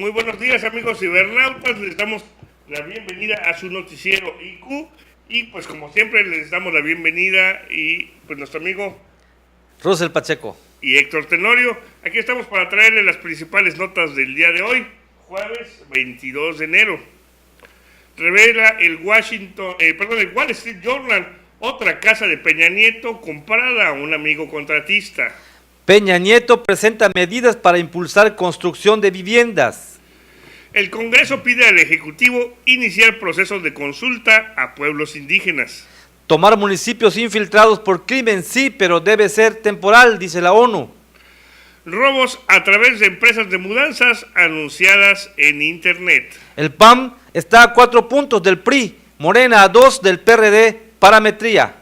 Muy buenos días, amigos cibernautas. Les damos la bienvenida a su noticiero IQ. Y pues como siempre les damos la bienvenida y pues nuestro amigo Russell Pacheco y Héctor Tenorio. Aquí estamos para traerles las principales notas del día de hoy, jueves 22 de enero. Revela el Wall Street Journal, otra casa de Peña Nieto comprada a un amigo contratista. Peña Nieto presenta medidas para impulsar construcción de viviendas. El Congreso pide al Ejecutivo iniciar procesos de consulta a pueblos indígenas. Tomar municipios infiltrados por crimen sí, pero debe ser temporal, dice la ONU. Robos a través de empresas de mudanzas anunciadas en Internet. El PAN está a 4 puntos del PRI, Morena a 2 del PRD, parametría.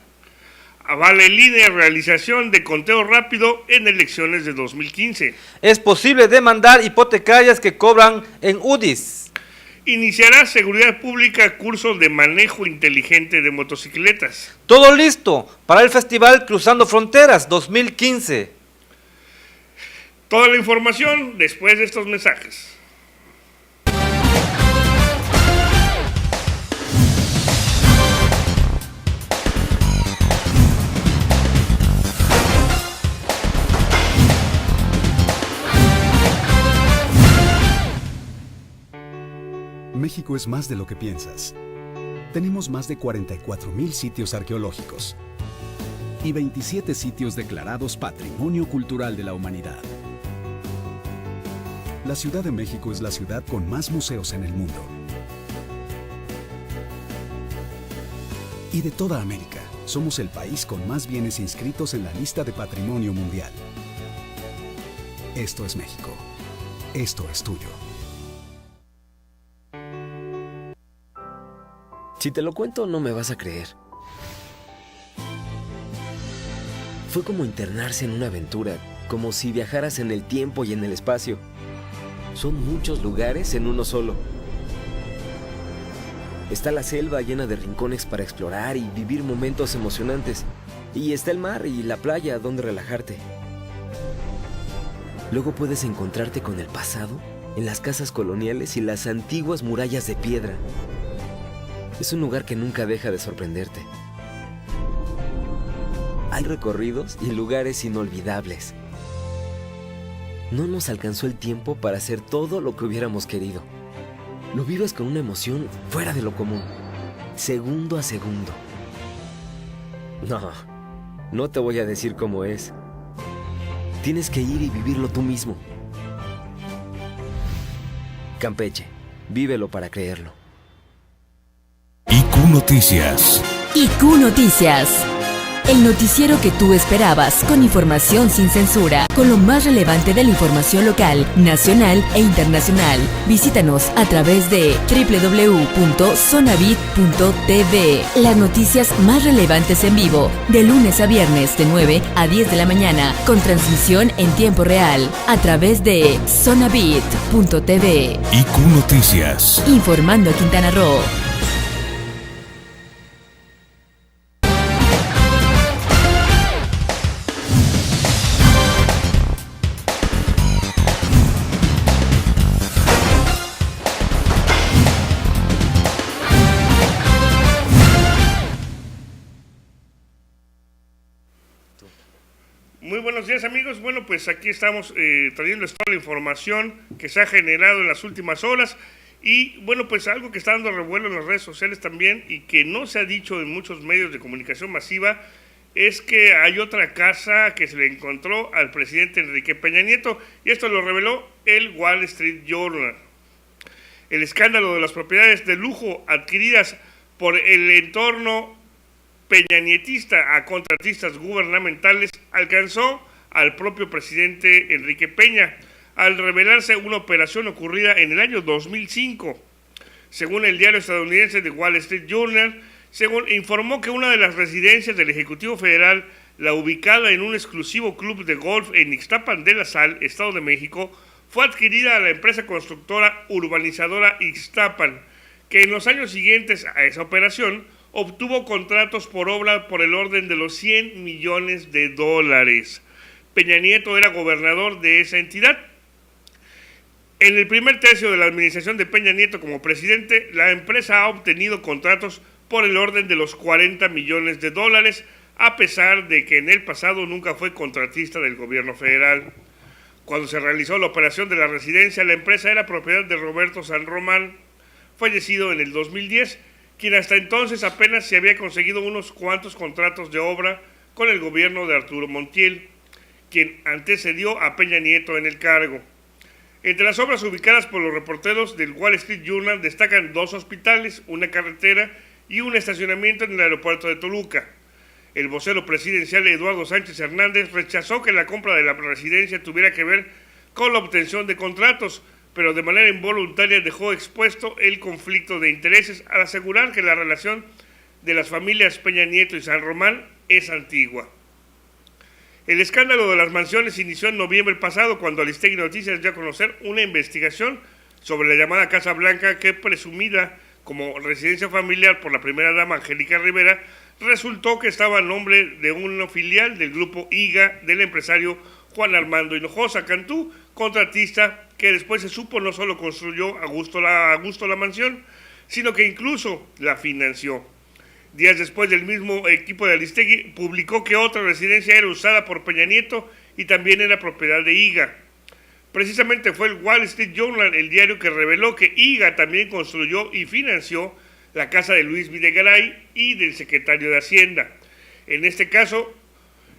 Avale línea realización de conteo rápido en elecciones de 2015. Es posible demandar hipotecarias que cobran en UDIs. Iniciará Seguridad Pública cursos de manejo inteligente de motocicletas. Todo listo para el Festival Cruzando Fronteras 2015. Toda la información después de estos mensajes. México es más de lo que piensas. Tenemos más de 44,000 sitios arqueológicos y 27 sitios declarados Patrimonio Cultural de la Humanidad. La Ciudad de México es la ciudad con más museos en el mundo. Y de toda América, somos el país con más bienes inscritos en la lista de Patrimonio Mundial. Esto es México. Esto es tuyo. Si te lo cuento, no me vas a creer. Fue como internarse en una aventura, como si viajaras en el tiempo y en el espacio. Son muchos lugares en uno solo. Está la selva llena de rincones para explorar y vivir momentos emocionantes. Y está el mar y la playa donde relajarte. Luego puedes encontrarte con el pasado en las casas coloniales y las antiguas murallas de piedra. Es un lugar que nunca deja de sorprenderte. Hay recorridos y lugares inolvidables. No nos alcanzó el tiempo para hacer todo lo que hubiéramos querido. Lo vives con una emoción fuera de lo común, segundo a segundo. No te voy a decir cómo es. Tienes que ir y vivirlo tú mismo. Campeche, vívelo para creerlo. IQ Noticias. IQ Noticias. El noticiero que tú esperabas, con información sin censura, con lo más relevante de la información local, nacional e internacional. Visítanos a través de www.sonabit.tv. Las noticias más relevantes en vivo, de lunes a viernes de 9 a 10 de la mañana, con transmisión en tiempo real, a través de sonabit.tv. IQ Noticias. Informando a Quintana Roo. Muy buenos días, amigos. Bueno, pues aquí estamos trayéndoles toda la información que se ha generado en las últimas horas y bueno, pues algo que está dando revuelo en las redes sociales también y que no se ha dicho en muchos medios de comunicación masiva es que hay otra casa que se le encontró al presidente Enrique Peña Nieto y esto lo reveló el Wall Street Journal. El escándalo de las propiedades de lujo adquiridas por el entorno peñanietista a contratistas gubernamentales alcanzó al propio presidente Enrique Peña al revelarse una operación ocurrida en el año 2005. Según el diario estadounidense The Wall Street Journal, informó que una de las residencias del Ejecutivo Federal, la ubicada en un exclusivo club de golf en Ixtapan de la Sal, Estado de México, fue adquirida a la empresa constructora urbanizadora Ixtapan, que en los años siguientes a esa operación obtuvo contratos por obra por el orden de los 100 millones de dólares. Peña Nieto era gobernador de esa entidad. En el primer tercio de la administración de Peña Nieto como presidente, la empresa ha obtenido contratos por el orden de los 40 millones de dólares, a pesar de que en el pasado nunca fue contratista del gobierno federal. Cuando se realizó la operación de la residencia, la empresa era propiedad de Roberto San Román, fallecido en el 2010, quien hasta entonces apenas se había conseguido unos cuantos contratos de obra con el gobierno de Arturo Montiel, quien antecedió a Peña Nieto en el cargo. Entre las obras ubicadas por los reporteros del Wall Street Journal destacan 2 hospitales, una carretera y un estacionamiento en el aeropuerto de Toluca. El vocero presidencial Eduardo Sánchez Hernández rechazó que la compra de la residencia tuviera que ver con la obtención de contratos, pero de manera involuntaria dejó expuesto el conflicto de intereses al asegurar que la relación de las familias Peña Nieto y San Román es antigua. El escándalo de las mansiones inició en noviembre pasado, cuando Aristegui Noticias dio a conocer una investigación sobre la llamada Casa Blanca, que, presumida como residencia familiar por la primera dama Angélica Rivera, resultó que estaba a nombre de una filial del grupo IGA del empresario Juan Armando Hinojosa Cantú, contratista que después se supo no solo construyó a gusto la mansión, sino que incluso la financió. Días después, del mismo equipo de Aristegui publicó que otra residencia era usada por Peña Nieto y también era propiedad de IGA. Precisamente fue el Wall Street Journal, el diario, que reveló que IGA también construyó y financió la casa de Luis Videgaray y del secretario de Hacienda. En este caso,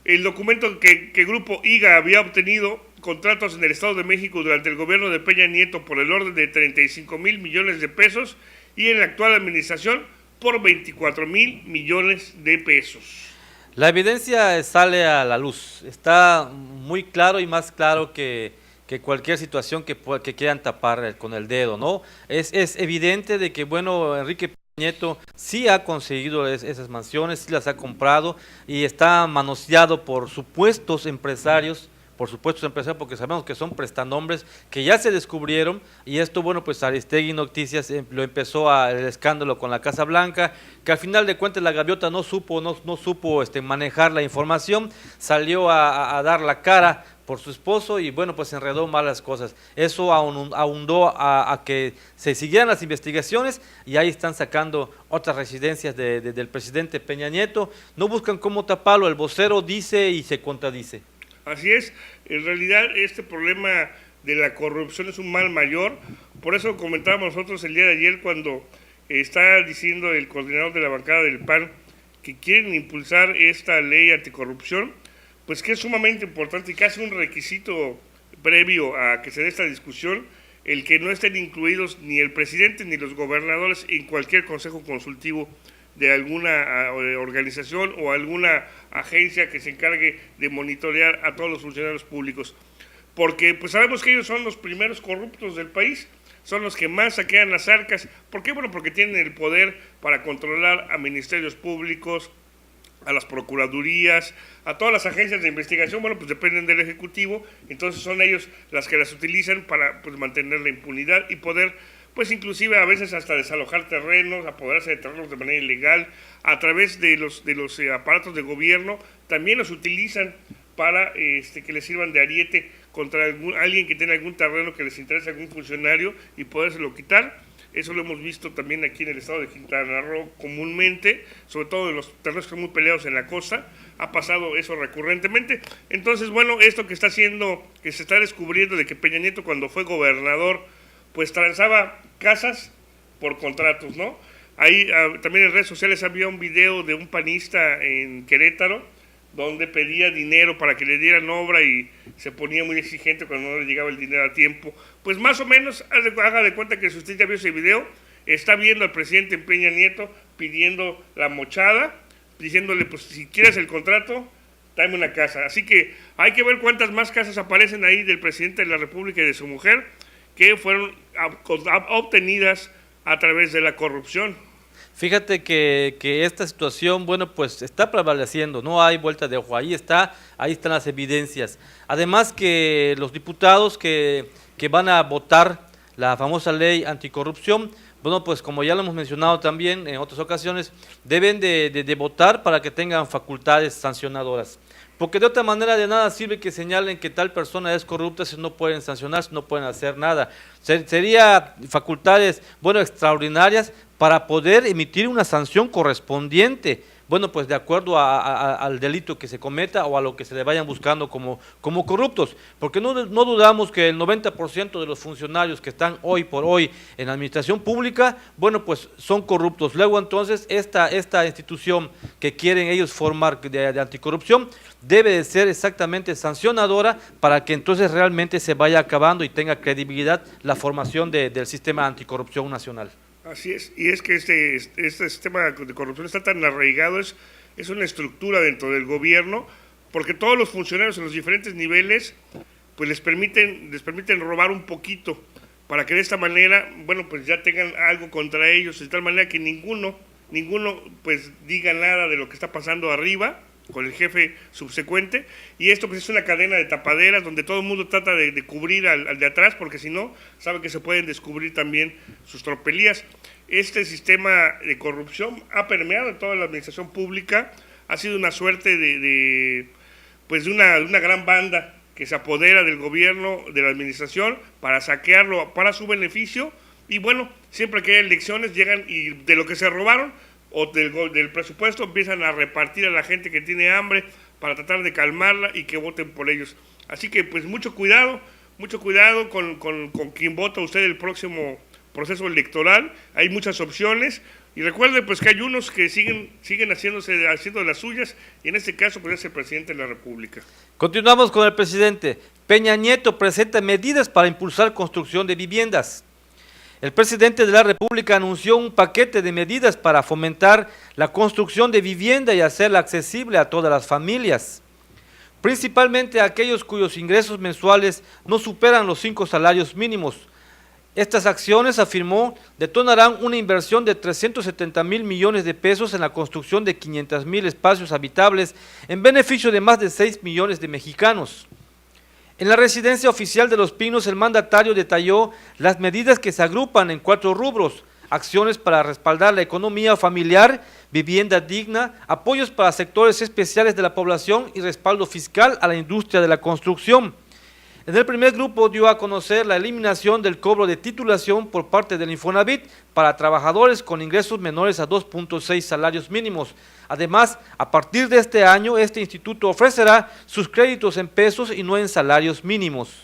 el documento que Grupo IGA había obtenido contratos en el Estado de México durante el gobierno de Peña Nieto por el orden de 35,000 millones de pesos y en la actual administración por 24,000 millones de pesos. La evidencia sale a la luz, está muy claro y más claro que cualquier situación que quieran tapar con el dedo, ¿no? Es evidente de que, bueno, Enrique Peña Nieto sí ha conseguido esas mansiones, sí las ha comprado y está manoseado por supuestos empresarios, porque sabemos que son prestanombres que ya se descubrieron, y esto, bueno, pues Aristegui Noticias lo empezó el escándalo con la Casa Blanca, que al final de cuentas la gaviota no supo manejar la información, salió a dar la cara por su esposo y, bueno, pues enredó malas cosas. Eso ahondó a que se siguieran las investigaciones, y ahí están sacando otras residencias del presidente Peña Nieto. No buscan cómo taparlo, el vocero dice y se contradice. Así es, en realidad este problema de la corrupción es un mal mayor, por eso comentábamos nosotros el día de ayer cuando está diciendo el coordinador de la bancada del PAN que quieren impulsar esta ley anticorrupción, pues que es sumamente importante y casi un requisito previo a que se dé esta discusión, el que no estén incluidos ni el presidente ni los gobernadores en cualquier consejo consultivo de alguna organización o alguna agencia que se encargue de monitorear a todos los funcionarios públicos, porque pues sabemos que ellos son los primeros corruptos del país, son los que más saquean las arcas. ¿Por qué? Bueno, porque tienen el poder para controlar a ministerios públicos, a las procuradurías, a todas las agencias de investigación. Bueno, pues dependen del Ejecutivo, entonces son ellos las que las utilizan para, pues, mantener la impunidad y poder, pues inclusive a veces hasta desalojar terrenos, apoderarse de terrenos de manera ilegal, a través de los aparatos de gobierno. También los utilizan para que les sirvan de ariete contra alguien que tenga algún terreno que les interese a algún funcionario y podérselo quitar. Eso lo hemos visto también aquí en el estado de Quintana Roo comúnmente, sobre todo en los terrenos que son muy peleados en la costa, ha pasado eso recurrentemente. Entonces, bueno, esto que está haciendo, que se está descubriendo de que Peña Nieto cuando fue gobernador, pues transaba casas por contratos, ¿no? Ahí también en redes sociales había un video de un panista en Querétaro, donde pedía dinero para que le dieran obra y se ponía muy exigente cuando no le llegaba el dinero a tiempo. Pues más o menos, haga de cuenta que si usted ya vio ese video, está viendo al presidente Peña Nieto pidiendo la mochada, diciéndole, pues si quieres el contrato, dame una casa. Así que hay que ver cuántas más casas aparecen ahí del presidente de la República y de su mujer, que fueron obtenidas a través de la corrupción. Fíjate que esta situación, bueno, pues está prevaleciendo, no hay vuelta de ojo, ahí están las evidencias. Además que los diputados que van a votar la famosa ley anticorrupción, bueno, pues como ya lo hemos mencionado también en otras ocasiones, deben de votar para que tengan facultades sancionadoras. Porque de otra manera de nada sirve que señalen que tal persona es corrupta si no pueden sancionar, si no pueden hacer nada. Sería facultades, bueno, extraordinarias para poder emitir una sanción correspondiente, bueno, pues de acuerdo al delito que se cometa o a lo que se le vayan buscando como corruptos, porque no dudamos que el 90% de los funcionarios que están hoy por hoy en la administración pública, bueno, pues son corruptos. Luego entonces esta institución que quieren ellos formar de anticorrupción debe de ser exactamente sancionadora para que entonces realmente se vaya acabando y tenga credibilidad la formación del sistema anticorrupción nacional. Así es, y es que este sistema de corrupción está tan arraigado, es una estructura dentro del gobierno, porque todos los funcionarios en los diferentes niveles pues les permiten robar un poquito, para que de esta manera, bueno, pues ya tengan algo contra ellos, de tal manera que ninguno pues diga nada de lo que está pasando arriba, con el jefe subsecuente, y esto pues es una cadena de tapaderas donde todo el mundo trata de cubrir al de atrás, porque si no, sabe que se pueden descubrir también sus tropelías. Este sistema de corrupción ha permeado en toda la administración pública, ha sido una suerte de una gran banda que se apodera del gobierno, de la administración, para saquearlo para su beneficio, y bueno, siempre que hay elecciones llegan y de lo que se robaron, o del presupuesto empiezan a repartir a la gente que tiene hambre para tratar de calmarla y que voten por ellos. Así que pues mucho cuidado con quien vota usted el próximo proceso electoral. Hay muchas opciones y recuerde pues que hay unos que siguen haciendo de las suyas, y en este caso pues es el presidente de la República. Continuamos con el presidente. Peña Nieto presenta medidas para impulsar construcción de viviendas. El presidente de la República anunció un paquete de medidas para fomentar la construcción de vivienda y hacerla accesible a todas las familias, principalmente a aquellos cuyos ingresos mensuales no superan los 5 salarios mínimos. Estas acciones, afirmó, detonarán una inversión de 370,000 millones de pesos en la construcción de 500,000 espacios habitables en beneficio de más de 6 millones de mexicanos. En la residencia oficial de Los Pinos, el mandatario detalló las medidas que se agrupan en 4 rubros: acciones para respaldar la economía familiar, vivienda digna, apoyos para sectores especiales de la población y respaldo fiscal a la industria de la construcción. En el primer grupo dio a conocer la eliminación del cobro de titulación por parte del Infonavit para trabajadores con ingresos menores a 2.6 salarios mínimos. Además, a partir de este año, este instituto ofrecerá sus créditos en pesos y no en salarios mínimos.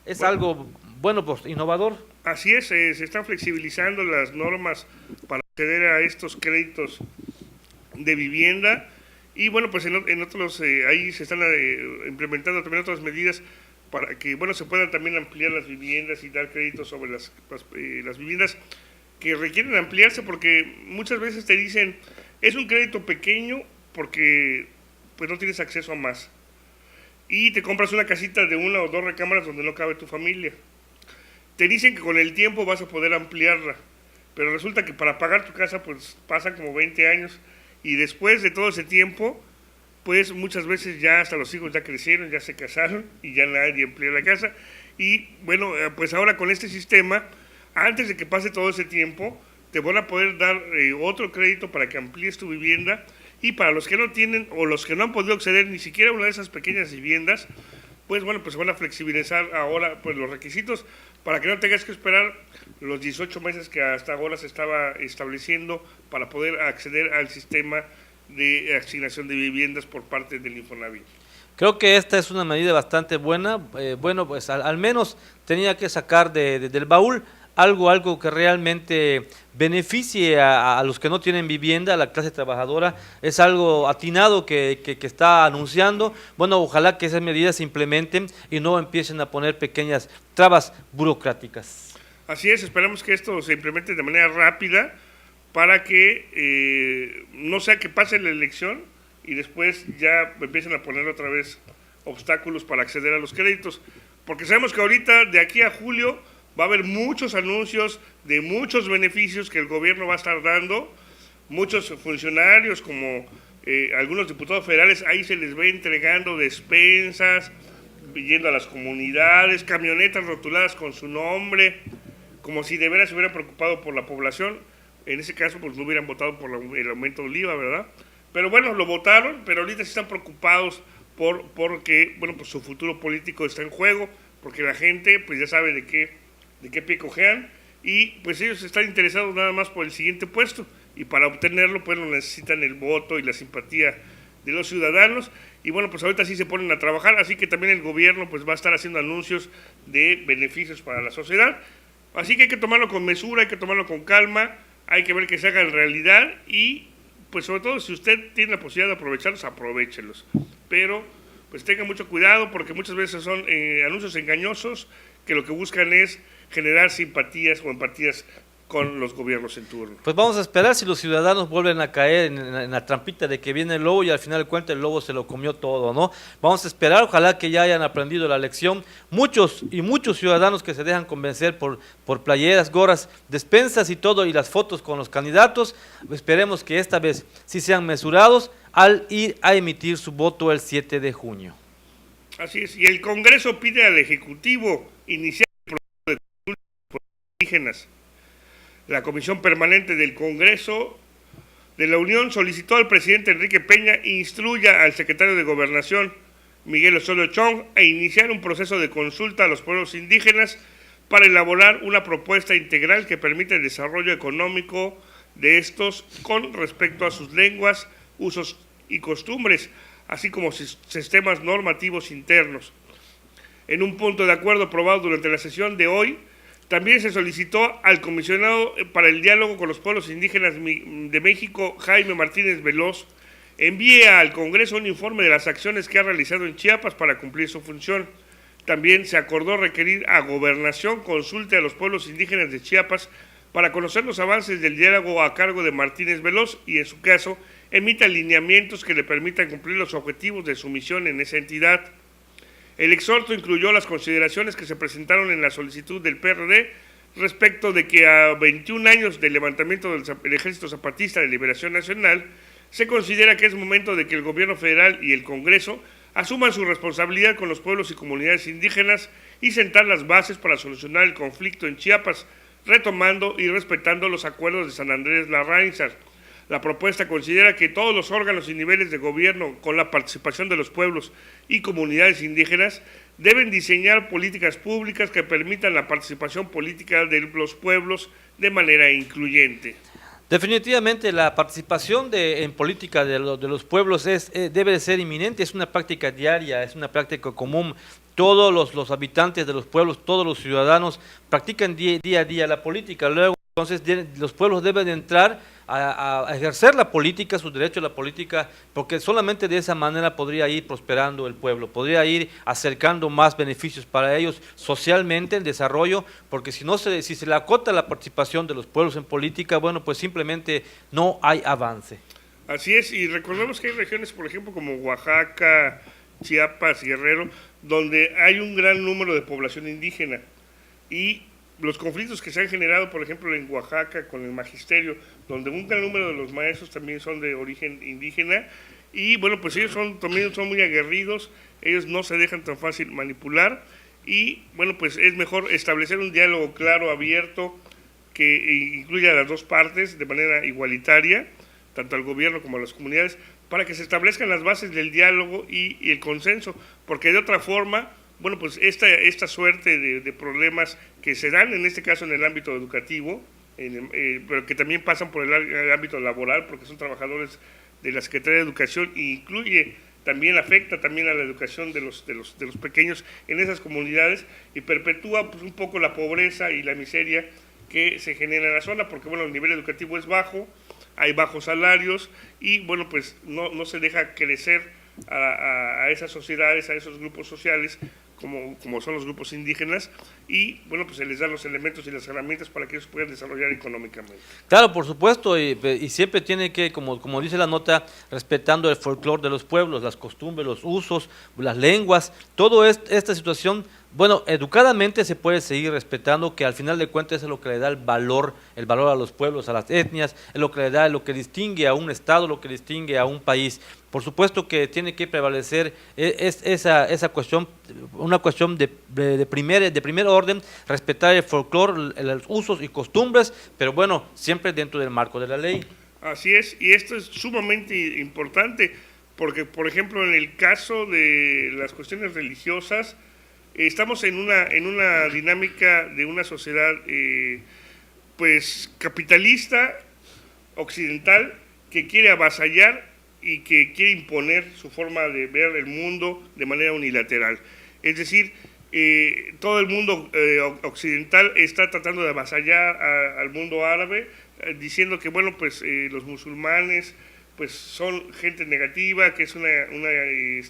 Es algo, bueno, pues innovador. Así es, se están flexibilizando las normas para acceder a estos créditos de vivienda, y bueno, pues en otros, ahí se están implementando también otras medidas para que, bueno, se puedan también ampliar las viviendas y dar créditos sobre las viviendas que requieren ampliarse, porque muchas veces te dicen, es un crédito pequeño porque pues no tienes acceso a más, y te compras una casita de 1 o 2 recámaras donde no cabe tu familia. Te dicen que con el tiempo vas a poder ampliarla, pero resulta que para pagar tu casa pues pasan como 20 años, y después de todo ese tiempo pues muchas veces ya hasta los hijos ya crecieron, ya se casaron y ya nadie amplía la casa. Y bueno, pues ahora con este sistema, antes de que pase todo ese tiempo, te van a poder dar otro crédito para que amplíes tu vivienda, y para los que no tienen o los que no han podido acceder ni siquiera a una de esas pequeñas viviendas, pues bueno, pues se van a flexibilizar ahora pues los requisitos para que no tengas que esperar los 18 meses que hasta ahora se estaba estableciendo para poder acceder al sistema de asignación de viviendas por parte del Infonavit. Creo que esta es una medida bastante buena. Bueno, pues al menos tenía que sacar del baúl algo que realmente beneficie a los que no tienen vivienda, a la clase trabajadora. Es algo atinado que está anunciando. Bueno, ojalá que esas medidas se implementen y no empiecen a poner pequeñas trabas burocráticas. Así es, esperamos que esto se implemente de manera rápida, para que no sea que pase la elección y después ya empiecen a poner otra vez obstáculos para acceder a los créditos, porque sabemos que ahorita de aquí a julio va a haber muchos anuncios de muchos beneficios que el gobierno va a estar dando. Muchos funcionarios, como algunos diputados federales, ahí se les ve entregando despensas, yendo a las comunidades, camionetas rotuladas con su nombre, como si de veras se hubieran preocupado por la población. En ese caso, pues no hubieran votado por el aumento del IVA, ¿verdad? Pero bueno, lo votaron, pero ahorita sí están preocupados porque, bueno, pues su futuro político está en juego, porque la gente, pues ya sabe de qué pie cojean, y pues ellos están interesados nada más por el siguiente puesto, y para obtenerlo, pues necesitan el voto y la simpatía de los ciudadanos, y bueno, pues ahorita sí se ponen a trabajar, así que también el gobierno pues va a estar haciendo anuncios de beneficios para la sociedad, así que hay que tomarlo con mesura, hay que tomarlo con calma, hay que ver que se haga en realidad, y pues sobre todo si usted tiene la posibilidad de aprovecharlos, aprovéchelos, pero pues tenga mucho cuidado porque muchas veces son anuncios engañosos que lo que buscan es generar simpatías o empatías con los gobiernos en turno. Pues vamos a esperar si los ciudadanos vuelven a caer en la trampita de que viene el lobo y al final de cuentas el lobo se lo comió todo, ¿no? Vamos a esperar, ojalá que ya hayan aprendido la lección. Muchos ciudadanos que se dejan convencer por playeras, gorras, despensas y todo, y las fotos con los candidatos, esperemos que esta vez sí sean mesurados al ir a emitir su voto el 7 de junio. Así es, y el Congreso pide al Ejecutivo iniciar el proceso de consulta indígenas. La Comisión Permanente del Congreso de la Unión solicitó al presidente Enrique Peña instruya al secretario de Gobernación, Miguel Osorio Chong, a iniciar un proceso de consulta a los pueblos indígenas para elaborar una propuesta integral que permita el desarrollo económico de estos con respecto a sus lenguas, usos y costumbres, así como sistemas normativos internos. En un punto de acuerdo aprobado durante la sesión de hoy, también se solicitó al comisionado para el diálogo con los pueblos indígenas de México, Jaime Martínez Veloz, envíe al Congreso un informe de las acciones que ha realizado en Chiapas para cumplir su función. También se acordó requerir a Gobernación consulte a los pueblos indígenas de Chiapas para conocer los avances del diálogo a cargo de Martínez Veloz y, en su caso, emita lineamientos que le permitan cumplir los objetivos de su misión en esa entidad. El exhorto incluyó las consideraciones que se presentaron en la solicitud del PRD respecto de que a 21 años del levantamiento del Ejército Zapatista de Liberación Nacional, se considera que es momento de que el gobierno federal y el Congreso asuman su responsabilidad con los pueblos y comunidades indígenas y sentar las bases para solucionar el conflicto en Chiapas, retomando y respetando los acuerdos de San Andrés Larraínzar. La propuesta considera que todos los órganos y niveles de gobierno, con la participación de los pueblos y comunidades indígenas, deben diseñar políticas públicas que permitan la participación política de los pueblos de manera incluyente. Definitivamente la participación en política de los pueblos debe de ser inminente, es una práctica diaria, es una práctica común. Todos los habitantes de los pueblos, todos los ciudadanos practican día a día la política. Luego, entonces, los pueblos deben de entrar a ejercer la política, su derecho a la política, porque solamente de esa manera podría ir prosperando el pueblo, podría ir acercando más beneficios para ellos socialmente, el desarrollo, porque si se le acota la participación de los pueblos en política, bueno, pues simplemente no hay avance. Así es, y recordemos que hay regiones, por ejemplo, como Oaxaca, Chiapas, Guerrero, donde hay un gran número de población indígena, y los conflictos que se han generado, por ejemplo, en Oaxaca con el magisterio, donde un gran número de los maestros también son de origen indígena, y bueno, pues ellos también son muy aguerridos, ellos no se dejan tan fácil manipular, y bueno, pues es mejor establecer un diálogo claro, abierto, que incluya a las dos partes de manera igualitaria, tanto al gobierno como a las comunidades, para que se establezcan las bases del diálogo y el consenso, porque de otra forma, bueno, pues esta suerte de problemas que se dan, en este caso en el ámbito educativo, pero que también pasan por el ámbito laboral, porque son trabajadores de la Secretaría de Educación, e afecta también a la educación de los pequeños en esas comunidades, y perpetúa pues un poco la pobreza y la miseria que se genera en la zona, porque bueno, el nivel educativo es bajo, hay bajos salarios, y bueno, pues no se deja crecer a esas sociedades, a esos grupos sociales, como son los grupos indígenas, y bueno, pues se les dan los elementos y las herramientas para que ellos puedan desarrollar económicamente. Claro, por supuesto, y siempre tiene que, como dice la nota, respetando el folclore de los pueblos, las costumbres, los usos, las lenguas, toda esta situación bueno, educadamente se puede seguir respetando, que al final de cuentas es lo que le da el valor a los pueblos, a las etnias, es lo que le da, lo que distingue a un estado, lo que distingue a un país. Por supuesto que tiene que prevalecer esa cuestión, una cuestión de primer orden, respetar el folclore, los usos y costumbres, pero bueno, siempre dentro del marco de la ley. Así es, y esto es sumamente importante, porque, por ejemplo, en el caso de las cuestiones religiosas, estamos en una dinámica de una sociedad pues capitalista, occidental, que quiere avasallar y que quiere imponer su forma de ver el mundo de manera unilateral. Es decir, todo el mundo occidental está tratando de avasallar al mundo árabe, diciendo que, bueno, pues los musulmanes pues son gente negativa, que es una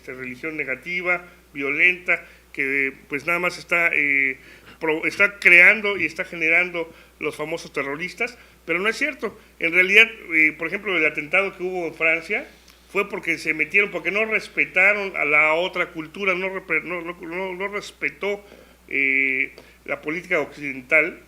religión negativa, violenta, que pues nada más está creando y está generando los famosos terroristas, pero no es cierto. En realidad, por ejemplo, el atentado que hubo en Francia fue porque se metieron, porque no respetaron a la otra cultura, no respetó la política occidental,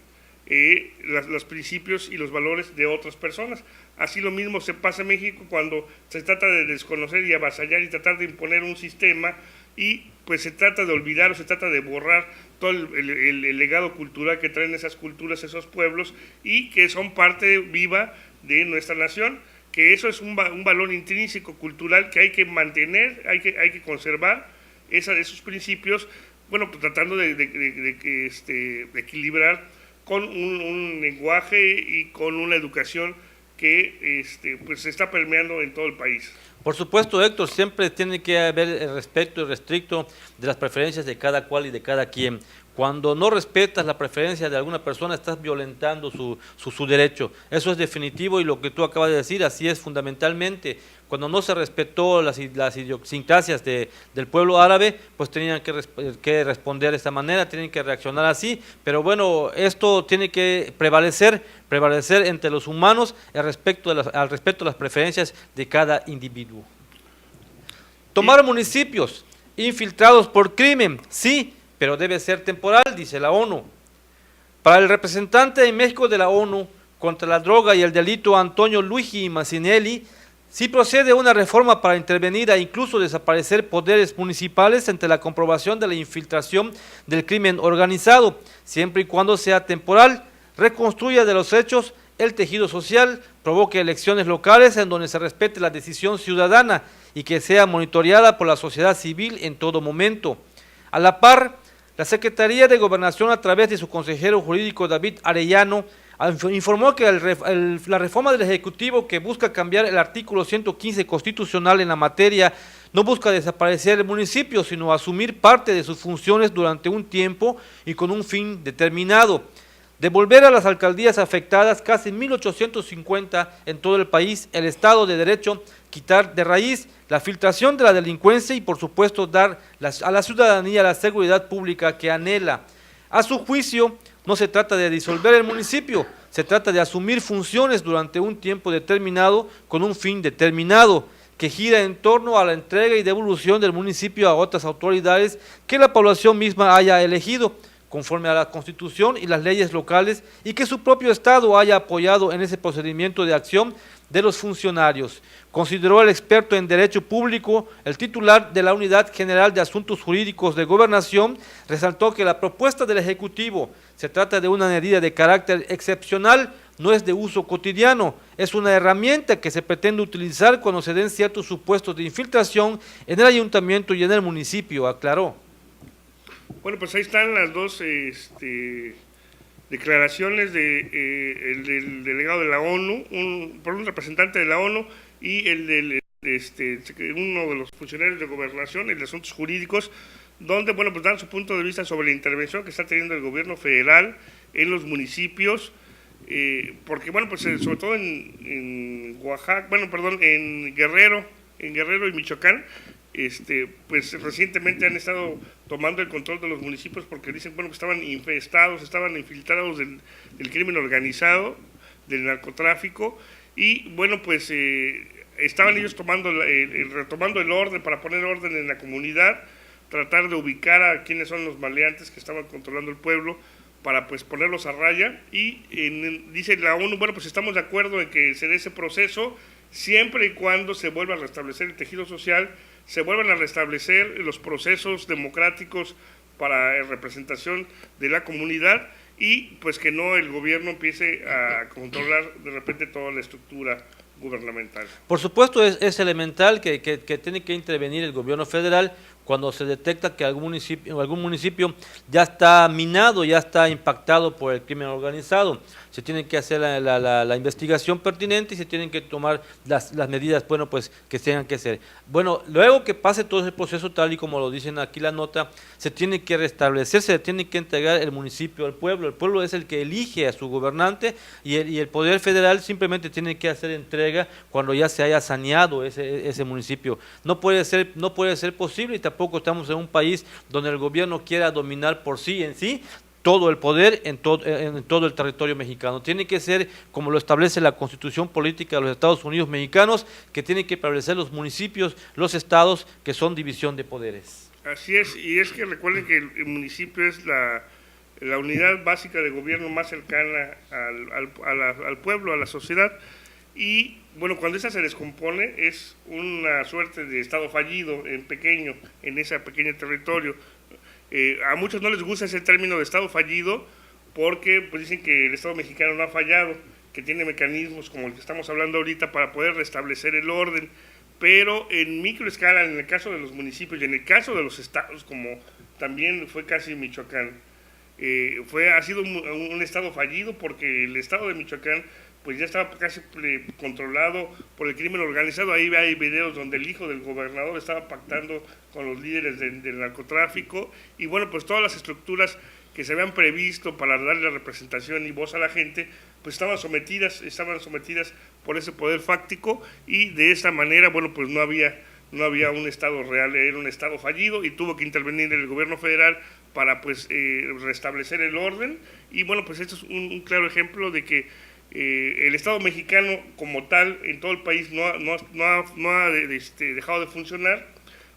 los principios y los valores de otras personas. Así lo mismo se pasa en México cuando se trata de desconocer y avasallar y tratar de imponer un sistema, y pues se trata de olvidar o se trata de borrar todo el legado cultural que traen esas culturas, esos pueblos, y que son parte viva de nuestra nación, que eso es un valor intrínseco cultural que hay que mantener, hay que conservar esos principios, bueno, pues tratando de equilibrar con un lenguaje y con una educación que pues se está permeando en todo el país. Por supuesto, Héctor, siempre tiene que haber el respeto irrestricto de las preferencias de cada cual y de cada quien. Cuando no respetas la preferencia de alguna persona, estás violentando su derecho. Eso es definitivo, y lo que tú acabas de decir, así es fundamentalmente. Cuando no se respetó las idiosincrasias del pueblo árabe, pues tenían que responder de esta manera, tienen que reaccionar así. Pero bueno, esto tiene que prevalecer entre los humanos al respecto de las preferencias de cada individuo. Tomar municipios infiltrados por crimen, sí, pero debe ser temporal, dice la ONU. Para el representante en México de la ONU contra la droga y el delito, Antonio Luigi Massinelli, sí procede una reforma para intervenir e incluso desaparecer poderes municipales ante la comprobación de la infiltración del crimen organizado, siempre y cuando sea temporal, reconstruya de los hechos el tejido social, provoque elecciones locales en donde se respete la decisión ciudadana y que sea monitoreada por la sociedad civil en todo momento. A la par, la Secretaría de Gobernación, a través de su consejero jurídico David Arellano, informó que la reforma del Ejecutivo, que busca cambiar el artículo 115 constitucional en la materia, no busca desaparecer el municipio, sino asumir parte de sus funciones durante un tiempo y con un fin determinado. Devolver a las alcaldías afectadas, casi 1.850 en todo el país, el Estado de Derecho, quitar de raíz la filtración de la delincuencia y, por supuesto, dar a la ciudadanía la seguridad pública que anhela. A su juicio, no se trata de disolver el municipio, se trata de asumir funciones durante un tiempo determinado con un fin determinado, que gira en torno a la entrega y devolución del municipio a otras autoridades que la población misma haya elegido, conforme a la Constitución y las leyes locales, y que su propio Estado haya apoyado en ese procedimiento de acción de los funcionarios. Consideró el experto en Derecho Público, el titular de la Unidad General de Asuntos Jurídicos de Gobernación, resaltó que la propuesta del Ejecutivo se trata de una medida de carácter excepcional, no es de uso cotidiano, es una herramienta que se pretende utilizar cuando se den ciertos supuestos de infiltración en el ayuntamiento y en el municipio, aclaró. Bueno, pues ahí están las dos declaraciones del delegado de la ONU, por un representante de la ONU, y el del uno de los funcionarios de gobernación, el de asuntos jurídicos, donde, bueno, pues dan su punto de vista sobre la intervención que está teniendo el gobierno federal en los municipios, porque, bueno, pues sobre todo en Oaxaca, en Guerrero y Michoacán, pues recientemente han estado tomando el control de los municipios porque dicen, bueno, que estaban infestados, estaban infiltrados del crimen organizado, del narcotráfico, y bueno, pues estaban ellos retomando el orden para poner orden en la comunidad, tratar de ubicar a quiénes son los maleantes que estaban controlando el pueblo para pues ponerlos a raya y dice la ONU, bueno, pues estamos de acuerdo en que se dé ese proceso siempre y cuando se vuelva a restablecer el tejido social, se vuelvan a restablecer los procesos democráticos para representación de la comunidad y pues que no el gobierno empiece a controlar de repente toda la estructura gubernamental. Por supuesto es elemental que tiene que intervenir el gobierno federal cuando se detecta que algún municipio ya está minado, ya está impactado por el crimen organizado. Se tiene que hacer la investigación pertinente y se tienen que tomar las medidas, bueno, pues que tengan que hacer. Bueno, luego que pase todo ese proceso, tal y como lo dicen aquí la nota, se tiene que restablecer, se tiene que entregar el municipio al pueblo. El pueblo es el que elige a su gobernante y el poder federal simplemente tiene que hacer entrega cuando ya se haya saneado ese municipio. No puede ser posible, y tampoco estamos en un país donde el gobierno quiera dominar por sí en sí todo el poder en todo el territorio mexicano. Tiene que ser como lo establece la Constitución Política de los Estados Unidos Mexicanos, que tiene que establecer los municipios, los estados, que son división de poderes. Así es, y es que recuerden que el municipio es la unidad básica de gobierno más cercana al pueblo, a la sociedad, y bueno, cuando esa se descompone es una suerte de estado fallido en ese pequeño territorio. A muchos no les gusta ese término de estado fallido porque pues dicen que el Estado mexicano no ha fallado, que tiene mecanismos como el que estamos hablando ahorita para poder restablecer el orden, pero en microescala, en el caso de los municipios y en el caso de los estados, como también fue casi Michoacán, ha sido un estado fallido porque el estado de Michoacán pues ya estaba casi controlado por el crimen organizado. Ahí hay videos donde el hijo del gobernador estaba pactando con los líderes del narcotráfico, y bueno, pues todas las estructuras que se habían previsto para darle representación y voz a la gente, pues estaban sometidas por ese poder fáctico, y de esta manera, bueno, pues no había un estado real, era un estado fallido, y tuvo que intervenir el gobierno federal para pues restablecer el orden. Y bueno, pues esto es un claro ejemplo de que el Estado mexicano como tal en todo el país no ha dejado de funcionar,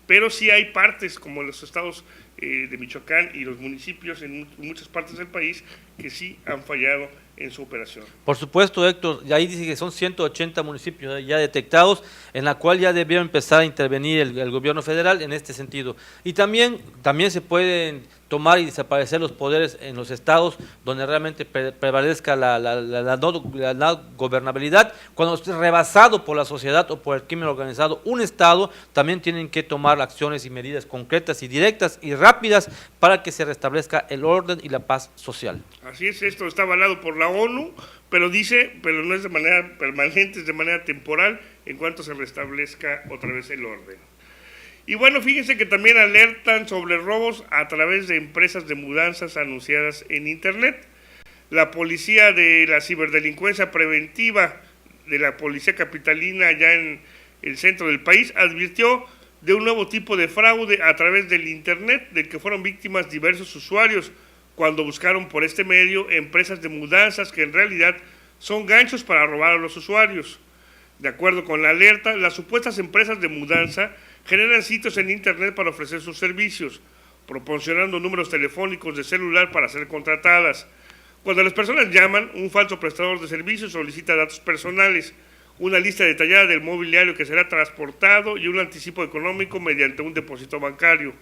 pero sí hay partes como los estados de Michoacán y los municipios en muchas partes del país que sí han fallado en su operación. Por supuesto, Héctor, y ahí dice que son 180 municipios ya detectados, en la cual ya debió empezar a intervenir el gobierno federal en este sentido. Y también se pueden tomar y desaparecer los poderes en los estados donde realmente prevalezca la no gobernabilidad. Cuando esté rebasado por la sociedad o por el crimen organizado un estado, también tienen que tomar acciones y medidas concretas y directas y rápidas para que se restablezca el orden y la paz social. Así es, esto está avalado por la ONU, pero no es de manera permanente, es de manera temporal en cuanto se restablezca otra vez el orden. Y bueno, fíjense que también alertan sobre robos a través de empresas de mudanzas anunciadas en Internet. La policía de la ciberdelincuencia preventiva de la policía capitalina allá en el centro del país advirtió de un nuevo tipo de fraude a través del Internet, del que fueron víctimas diversos usuarios cuando buscaron por este medio empresas de mudanzas que en realidad son ganchos para robar a los usuarios. De acuerdo con la alerta, las supuestas empresas de mudanza generan sitios en Internet para ofrecer sus servicios, proporcionando números telefónicos de celular para ser contratadas. Cuando las personas llaman, un falso prestador de servicios solicita datos personales, una lista detallada del mobiliario que será transportado y un anticipo económico mediante un depósito bancario.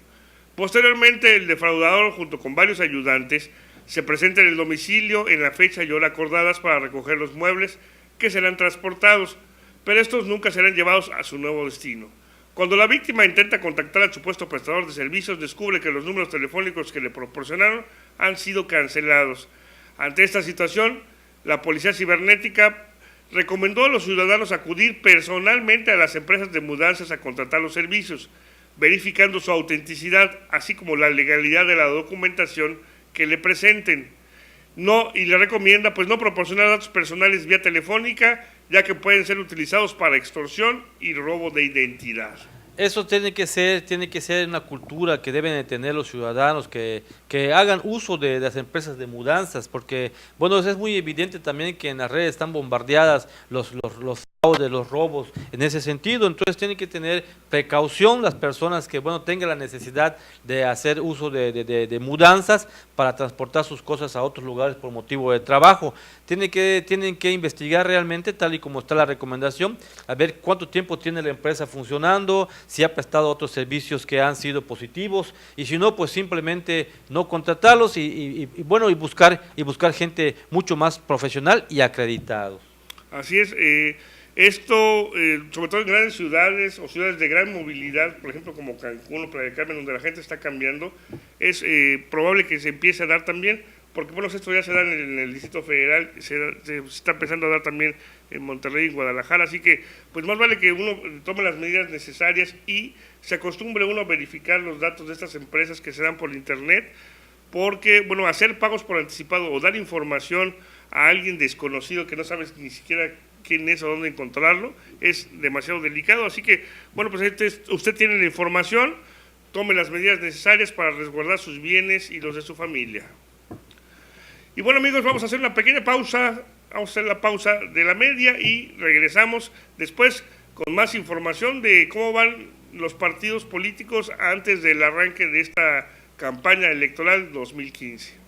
Posteriormente, el defraudador, junto con varios ayudantes, se presenta en el domicilio en la fecha y hora acordadas para recoger los muebles que serán transportados, pero estos nunca serán llevados a su nuevo destino. Cuando la víctima intenta contactar al supuesto prestador de servicios, descubre que los números telefónicos que le proporcionaron han sido cancelados. Ante esta situación, la policía cibernética recomendó a los ciudadanos acudir personalmente a las empresas de mudanzas a contratar los servicios, verificando su autenticidad, así como la legalidad de la documentación que le presenten. Y le recomienda pues no proporcionar datos personales vía telefónica, ya que pueden ser utilizados para extorsión y robo de identidad. Eso tiene que ser una cultura que deben de tener los ciudadanos, que hagan uso de las empresas de mudanzas, porque bueno, es muy evidente también que en las redes están bombardeadas los de los robos en ese sentido. Entonces tienen que tener precaución las personas que, bueno, tengan la necesidad de hacer uso de mudanzas para transportar sus cosas a otros lugares por motivo de trabajo. Tienen que investigar realmente, tal y como está la recomendación, a ver cuánto tiempo tiene la empresa funcionando, si ha prestado otros servicios que han sido positivos, y si no, pues simplemente no contratarlos y buscar gente mucho más profesional y acreditados. Así es. Esto, sobre todo en grandes ciudades o ciudades de gran movilidad, por ejemplo como Cancún o Playa del Carmen, donde la gente está cambiando, es probable que se empiece a dar también, porque bueno, esto ya se da en el Distrito Federal, se está empezando a dar también en Monterrey y en Guadalajara, así que pues más vale que uno tome las medidas necesarias y se acostumbre uno a verificar los datos de estas empresas que se dan por internet, porque bueno, hacer pagos por anticipado o dar información a alguien desconocido que no sabes ni siquiera quién es o dónde encontrarlo, es demasiado delicado. Así que, bueno, pues usted tiene la información, tome las medidas necesarias para resguardar sus bienes y los de su familia. Y bueno, amigos, vamos a hacer una pequeña pausa, vamos a hacer la pausa de la media y regresamos después con más información de cómo van los partidos políticos antes del arranque de esta campaña electoral 2015.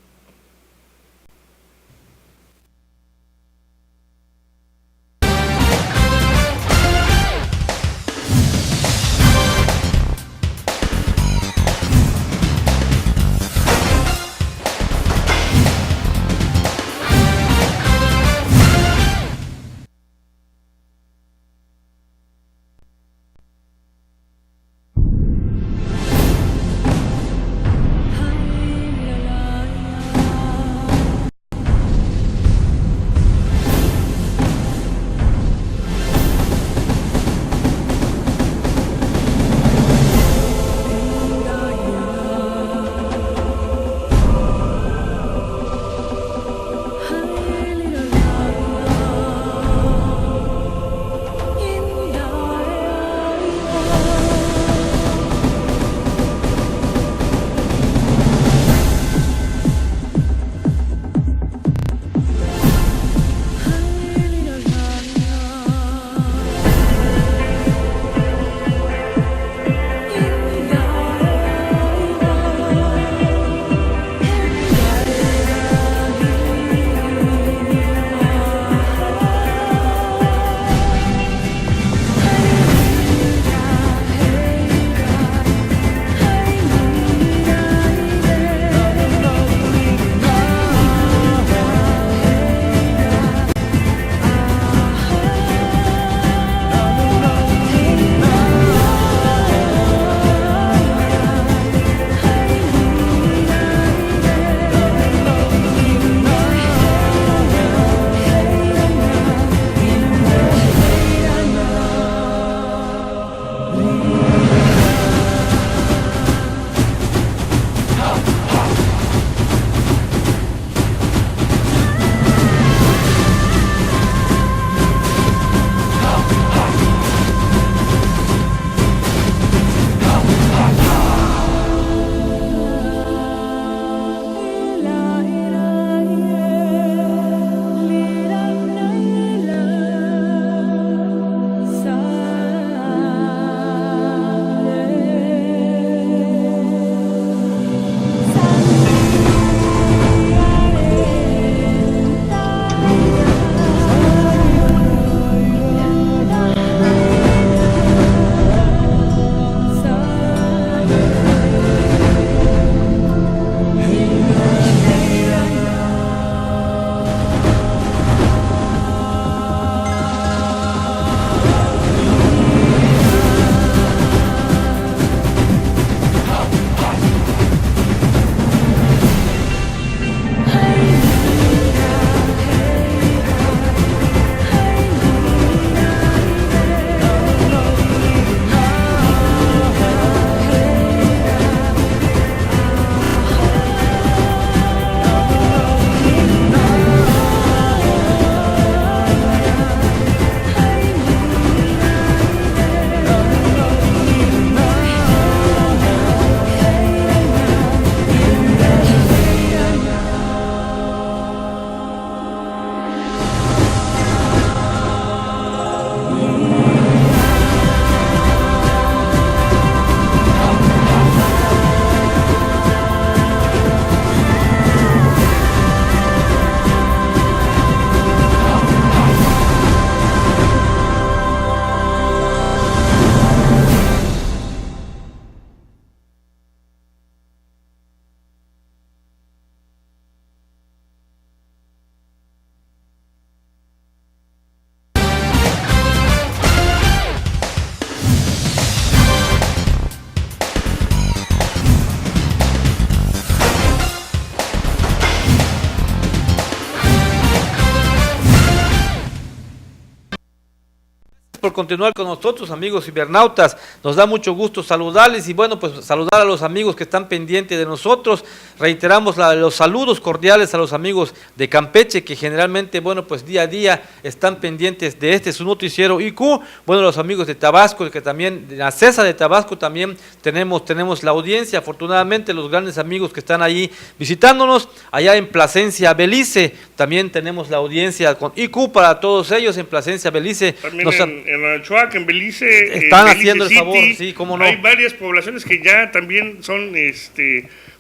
continuar con nosotros, amigos cibernautas. Nos da mucho gusto saludarles y bueno, pues saludar a los amigos que están pendientes de nosotros. Reiteramos los saludos cordiales a los amigos de Campeche, que generalmente, bueno, pues día a día están pendientes de su noticiero IQ. Bueno, los amigos de Tabasco, que también, de la CESA de Tabasco también tenemos la audiencia. Afortunadamente, los grandes amigos que están ahí visitándonos, allá en Plasencia, Belice, también tenemos la audiencia con IQ para todos ellos en Plasencia, Belice. También en Achuac, en Belice. Están Belice haciendo City, el favor, sí, cómo no. Hay varias poblaciones que ya también son,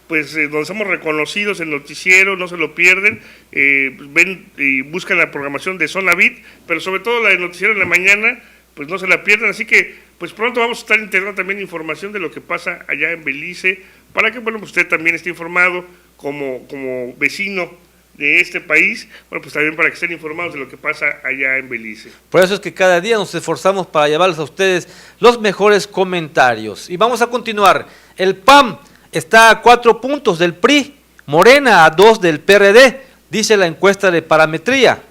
donde somos reconocidos en el noticiero, no se lo pierden, ven y buscan la programación de Zona Beat, pero sobre todo la de noticiero en la mañana, pues no se la pierdan, así que pues pronto vamos a estar integrando también información de lo que pasa allá en Belice, para que bueno, usted también esté informado como vecino de este país, bueno, pues también para que estén informados de lo que pasa allá en Belice. Por eso es que cada día nos esforzamos para llevarles a ustedes los mejores comentarios. Y vamos a continuar. El PAN está a 4 puntos del PRI, Morena a 2 del PRD, dice la encuesta de Parametría.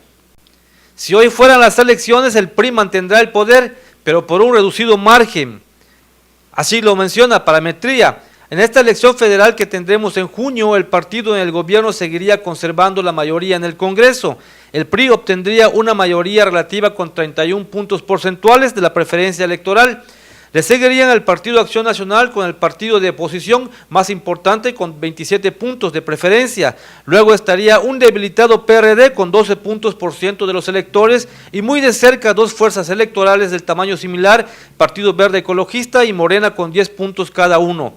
Si hoy fueran las elecciones, el PRI mantendrá el poder, pero por un reducido margen. Así lo menciona Parametría. En esta elección federal que tendremos en junio, el partido en el gobierno seguiría conservando la mayoría en el Congreso. El PRI obtendría una mayoría relativa con 31 puntos porcentuales de la preferencia electoral. Le seguirían el Partido Acción Nacional con el partido de oposición más importante con 27 puntos de preferencia. Luego estaría un debilitado PRD con 12 puntos por ciento de los electores y muy de cerca 2 fuerzas electorales del tamaño similar, Partido Verde Ecologista y Morena con 10 puntos cada uno.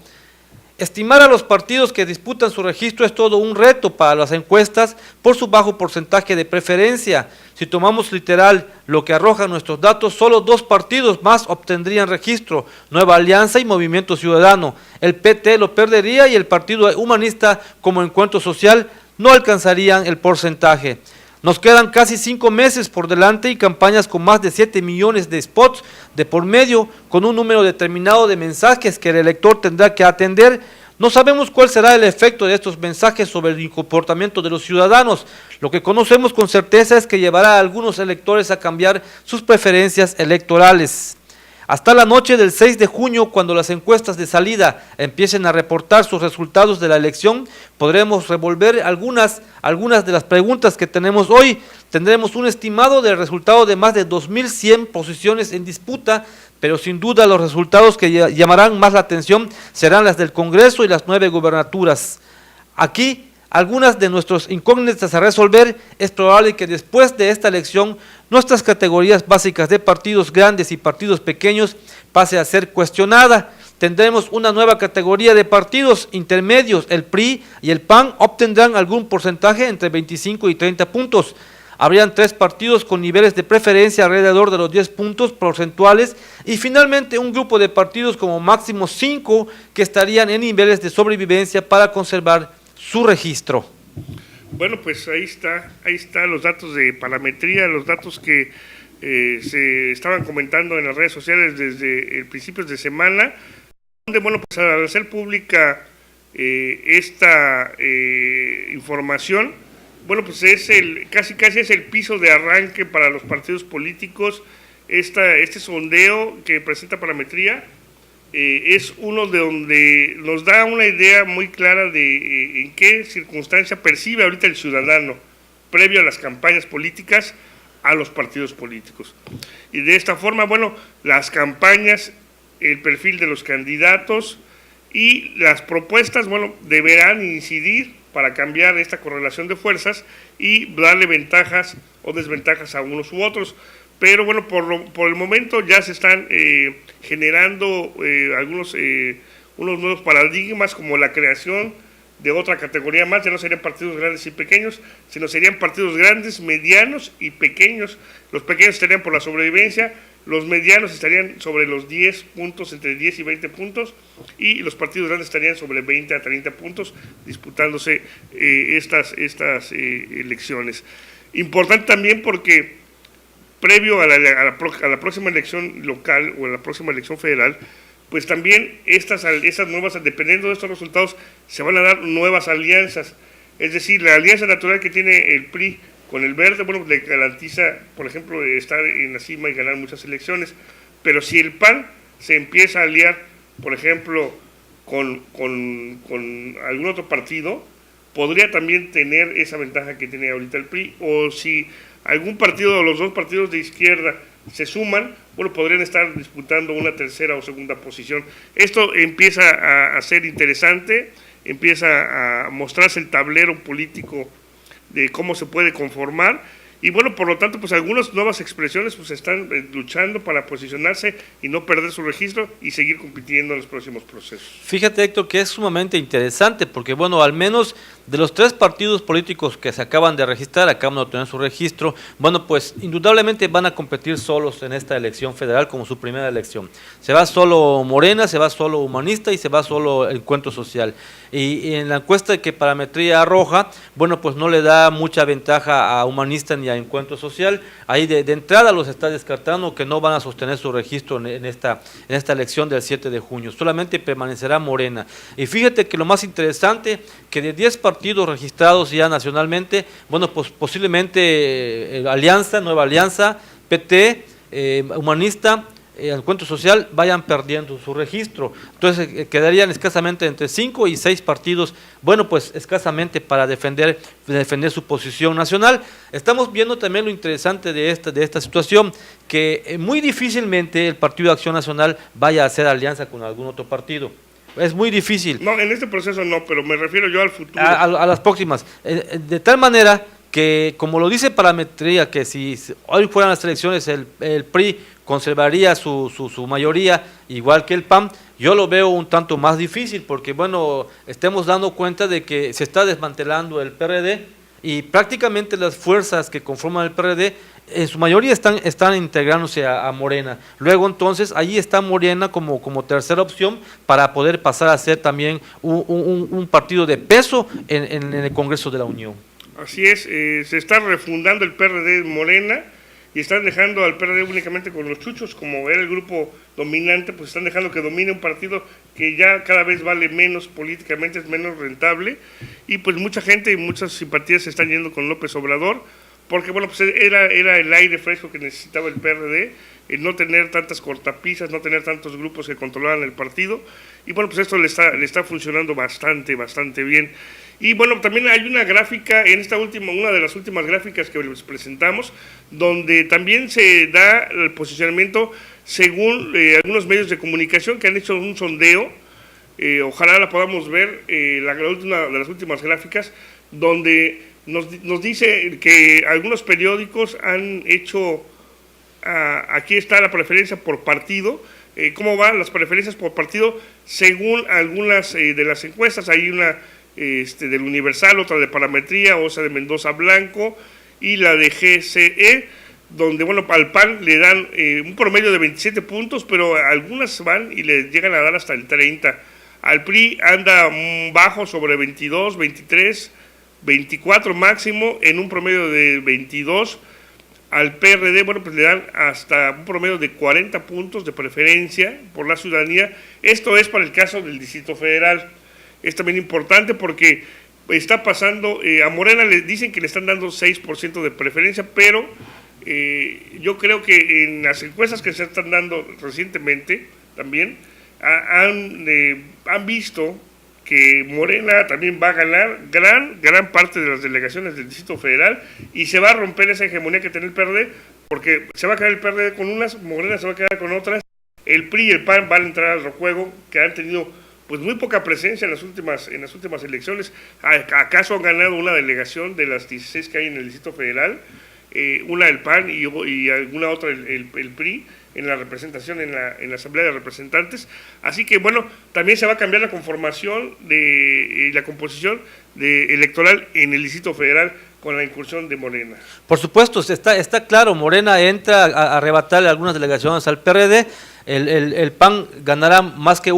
Estimar a los partidos que disputan su registro es todo un reto para las encuestas por su bajo porcentaje de preferencia. Si tomamos literal lo que arrojan nuestros datos, solo 2 partidos más obtendrían registro, Nueva Alianza y Movimiento Ciudadano. El PT lo perdería y el Partido Humanista como Encuentro Social no alcanzarían el porcentaje. Nos quedan casi 5 meses por delante y campañas con más de 7 millones de spots de por medio, con un número determinado de mensajes que el elector tendrá que atender. No sabemos cuál será el efecto de estos mensajes sobre el comportamiento de los ciudadanos. Lo que conocemos con certeza es que llevará a algunos electores a cambiar sus preferencias electorales. Hasta la noche del 6 de junio, cuando las encuestas de salida empiecen a reportar sus resultados de la elección, podremos revolver algunas de las preguntas que tenemos hoy. Tendremos un estimado del resultado de más de 2.100 posiciones en disputa, pero sin duda los resultados que llamarán más la atención serán las del Congreso y las 9 gubernaturas. Aquí, algunas de nuestras incógnitas a resolver. Es probable que después de esta elección nuestras categorías básicas de partidos grandes y partidos pequeños pase a ser cuestionada. Tendremos una nueva categoría de partidos intermedios. El PRI y el PAN obtendrán algún porcentaje entre 25 y 30 puntos. Habrían 3 partidos con niveles de preferencia alrededor de los 10 puntos porcentuales y finalmente un grupo de partidos como máximo 5 que estarían en niveles de sobrevivencia para conservar su registro. Bueno, pues ahí está los datos de Parametría, los datos que se estaban comentando en las redes sociales desde principios de semana, donde, bueno, pues al hacer pública esta información, bueno, pues es casi es el piso de arranque para los partidos políticos. Este sondeo que presenta Parametría es uno de donde nos da una idea muy clara de en qué circunstancia percibe ahorita el ciudadano previo a las campañas políticas a los partidos políticos. Y de esta forma, bueno, las campañas, el perfil de los candidatos y las propuestas, bueno, deberán incidir para cambiar esta correlación de fuerzas y darle ventajas o desventajas a unos u otros. Pero bueno, por el momento ya se están generando unos nuevos paradigmas, como la creación de otra categoría más. Ya no serían partidos grandes y pequeños, sino serían partidos grandes, medianos y pequeños. Los pequeños estarían por la sobrevivencia, los medianos estarían sobre los 10 puntos, entre 10 y 20 puntos, y los partidos grandes estarían sobre 20 a 30 puntos, disputándose estas elecciones. Importante también porque previo a la próxima elección local o a la próxima elección federal, pues también estas nuevas, dependiendo de estos resultados, se van a dar nuevas alianzas. Es decir, la alianza natural que tiene el PRI con el verde, bueno, le garantiza, por ejemplo, estar en la cima y ganar muchas elecciones. Pero si el PAN se empieza a aliar, por ejemplo, con algún otro partido, podría también tener esa ventaja que tiene ahorita el PRI, o si algún partido o los dos partidos de izquierda se suman, bueno, podrían estar disputando una tercera o segunda posición. Esto empieza a ser interesante, empieza a mostrarse el tablero político de cómo se puede conformar, y bueno, por lo tanto, pues algunas nuevas expresiones pues están luchando para posicionarse y no perder su registro y seguir compitiendo en los próximos procesos. Fíjate, Héctor, que es sumamente interesante porque, bueno, al menos de los 3 partidos políticos que se acaban de registrar, acaban de obtener su registro, bueno, pues indudablemente van a competir solos en esta elección federal como su primera elección. Se va solo Morena, se va solo Humanista y se va solo Encuentro Social. Y en la encuesta que Parametría arroja, bueno, pues no le da mucha ventaja a Humanista ni a Encuentro Social. Ahí de entrada los está descartando, que no van a sostener su registro en esta elección del 7 de junio. Solamente permanecerá Morena. Y fíjate que lo más interesante, que de 10 partidos registrados ya nacionalmente, bueno, pues posiblemente Alianza, Nueva Alianza, PT, Humanista, Encuentro Social vayan perdiendo su registro. Entonces quedarían escasamente entre 5 y 6 partidos, bueno, pues escasamente para defender su posición nacional. Estamos viendo también lo interesante de esta situación, que muy difícilmente el Partido de Acción Nacional vaya a hacer alianza con algún otro partido. Es muy difícil. No, en este proceso no, pero me refiero yo al futuro. A las próximas. De tal manera que, como lo dice Parametría, que si hoy fueran las elecciones el PRI conservaría su mayoría, igual que el PAN, yo lo veo un tanto más difícil, porque bueno, estemos dando cuenta de que se está desmantelando el PRD, y prácticamente las fuerzas que conforman el PRD, en su mayoría están integrándose a Morena. Luego entonces, ahí está Morena como tercera opción para poder pasar a ser también un partido de peso en el Congreso de la Unión. Así es, se está refundando el PRD Morena, y están dejando al PRD únicamente con los chuchos, como era el grupo dominante, pues están dejando que domine un partido que ya cada vez vale menos políticamente, es menos rentable, y pues mucha gente y muchas simpatías se están yendo con López Obrador, porque bueno, pues era el aire fresco que necesitaba el PRD, no tener tantas cortapisas, no tener tantos grupos que controlaran el partido, y bueno, pues esto le está funcionando bastante bien. Y bueno, también hay una gráfica, una de las últimas gráficas que les presentamos, donde también se da el posicionamiento según algunos medios de comunicación que han hecho un sondeo, ojalá la podamos ver, la última de las últimas gráficas, donde nos dice que algunos periódicos han hecho, aquí está la preferencia por partido, cómo van las preferencias por partido según algunas de las encuestas. Hay una del Universal, otra de Parametría, otra de Mendoza Blanco y la de GCE, donde bueno, al PAN le dan un promedio de 27 puntos, pero algunas van y le llegan a dar hasta el 30. Al PRI anda bajo, sobre 22, 23, 24 máximo, en un promedio de 22. Al PRD, bueno, pues le dan hasta un promedio de 40 puntos de preferencia por la ciudadanía. Esto es para el caso del Distrito Federal. Es también importante porque está pasando, a Morena le dicen que le están dando 6% de preferencia, pero yo creo que en las encuestas que se están dando recientemente también han visto que Morena también va a ganar gran parte de las delegaciones del Distrito Federal, y se va a romper esa hegemonía que tiene el PRD, porque se va a quedar el PRD con unas, Morena se va a quedar con otras, el PRI y el PAN van a entrar al rejuego, que han tenido pues muy poca presencia en las últimas elecciones. ¿Acaso han ganado una delegación de las 16 que hay en el Distrito Federal? Una el PAN y alguna otra el PRI en la representación en la Asamblea de Representantes. Así que bueno, también se va a cambiar la conformación de la composición electoral en el Distrito Federal con la incursión de Morena. Por supuesto, está claro, Morena entra a arrebatarle algunas delegaciones al PRD, el PAN ganará más que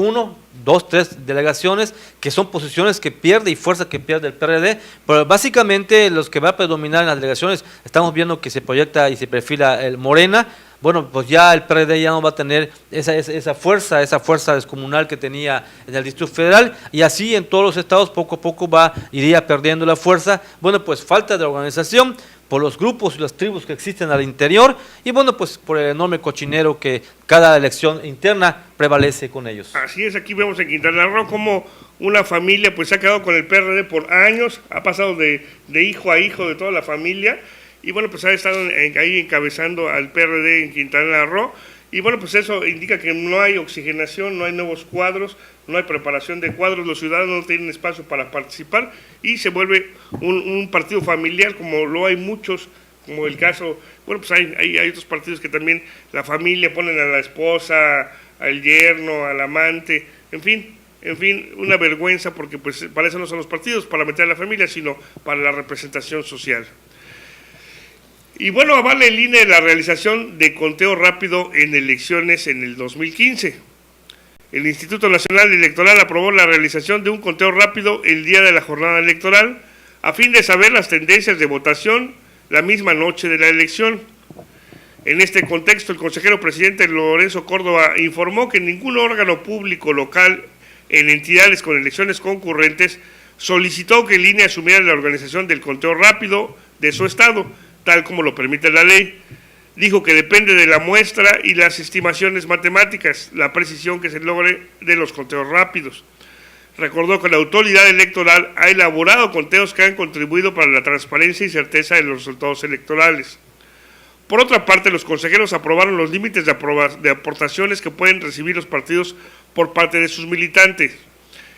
2, 3 delegaciones, que son posiciones que pierde y fuerza que pierde el PRD, pero básicamente los que va a predominar en las delegaciones, estamos viendo que se proyecta y se perfila el Morena. Bueno, pues ya el PRD ya no va a tener esa fuerza descomunal que tenía en el Distrito Federal, y así en todos los estados poco a poco iría perdiendo la fuerza. Bueno, pues falta de organización, por los grupos y las tribus que existen al interior, y bueno, pues por el enorme cochinero que cada elección interna prevalece con ellos. Así es, aquí vemos en Quintana Roo como una familia pues se ha quedado con el PRD por años, ha pasado de hijo a hijo de toda la familia, y bueno, pues ha estado ahí encabezando al PRD en Quintana Roo, y bueno, pues eso indica que no hay oxigenación, no hay nuevos cuadros, no hay preparación de cuadros, los ciudadanos no tienen espacio para participar, y se vuelve un partido familiar, como lo hay muchos, como el caso, bueno, pues hay otros partidos que también la familia ponen a la esposa, al yerno, al amante, en fin, una vergüenza, porque pues para eso no son los partidos, para meter a la familia, sino para la representación social. Y bueno, avala el INE la realización de conteo rápido en elecciones en el 2015. El Instituto Nacional Electoral aprobó la realización de un conteo rápido el día de la jornada electoral, a fin de saber las tendencias de votación la misma noche de la elección. En este contexto, el consejero presidente Lorenzo Córdoba informó que ningún órgano público local en entidades con elecciones concurrentes solicitó que el INE asumiera la organización del conteo rápido de su estado, tal como lo permite la ley. Dijo que depende de la muestra y las estimaciones matemáticas, la precisión que se logre de los conteos rápidos. Recordó que la autoridad electoral ha elaborado conteos que han contribuido para la transparencia y certeza de los resultados electorales. Por otra parte, los consejeros aprobaron los límites de aportaciones que pueden recibir los partidos por parte de sus militantes.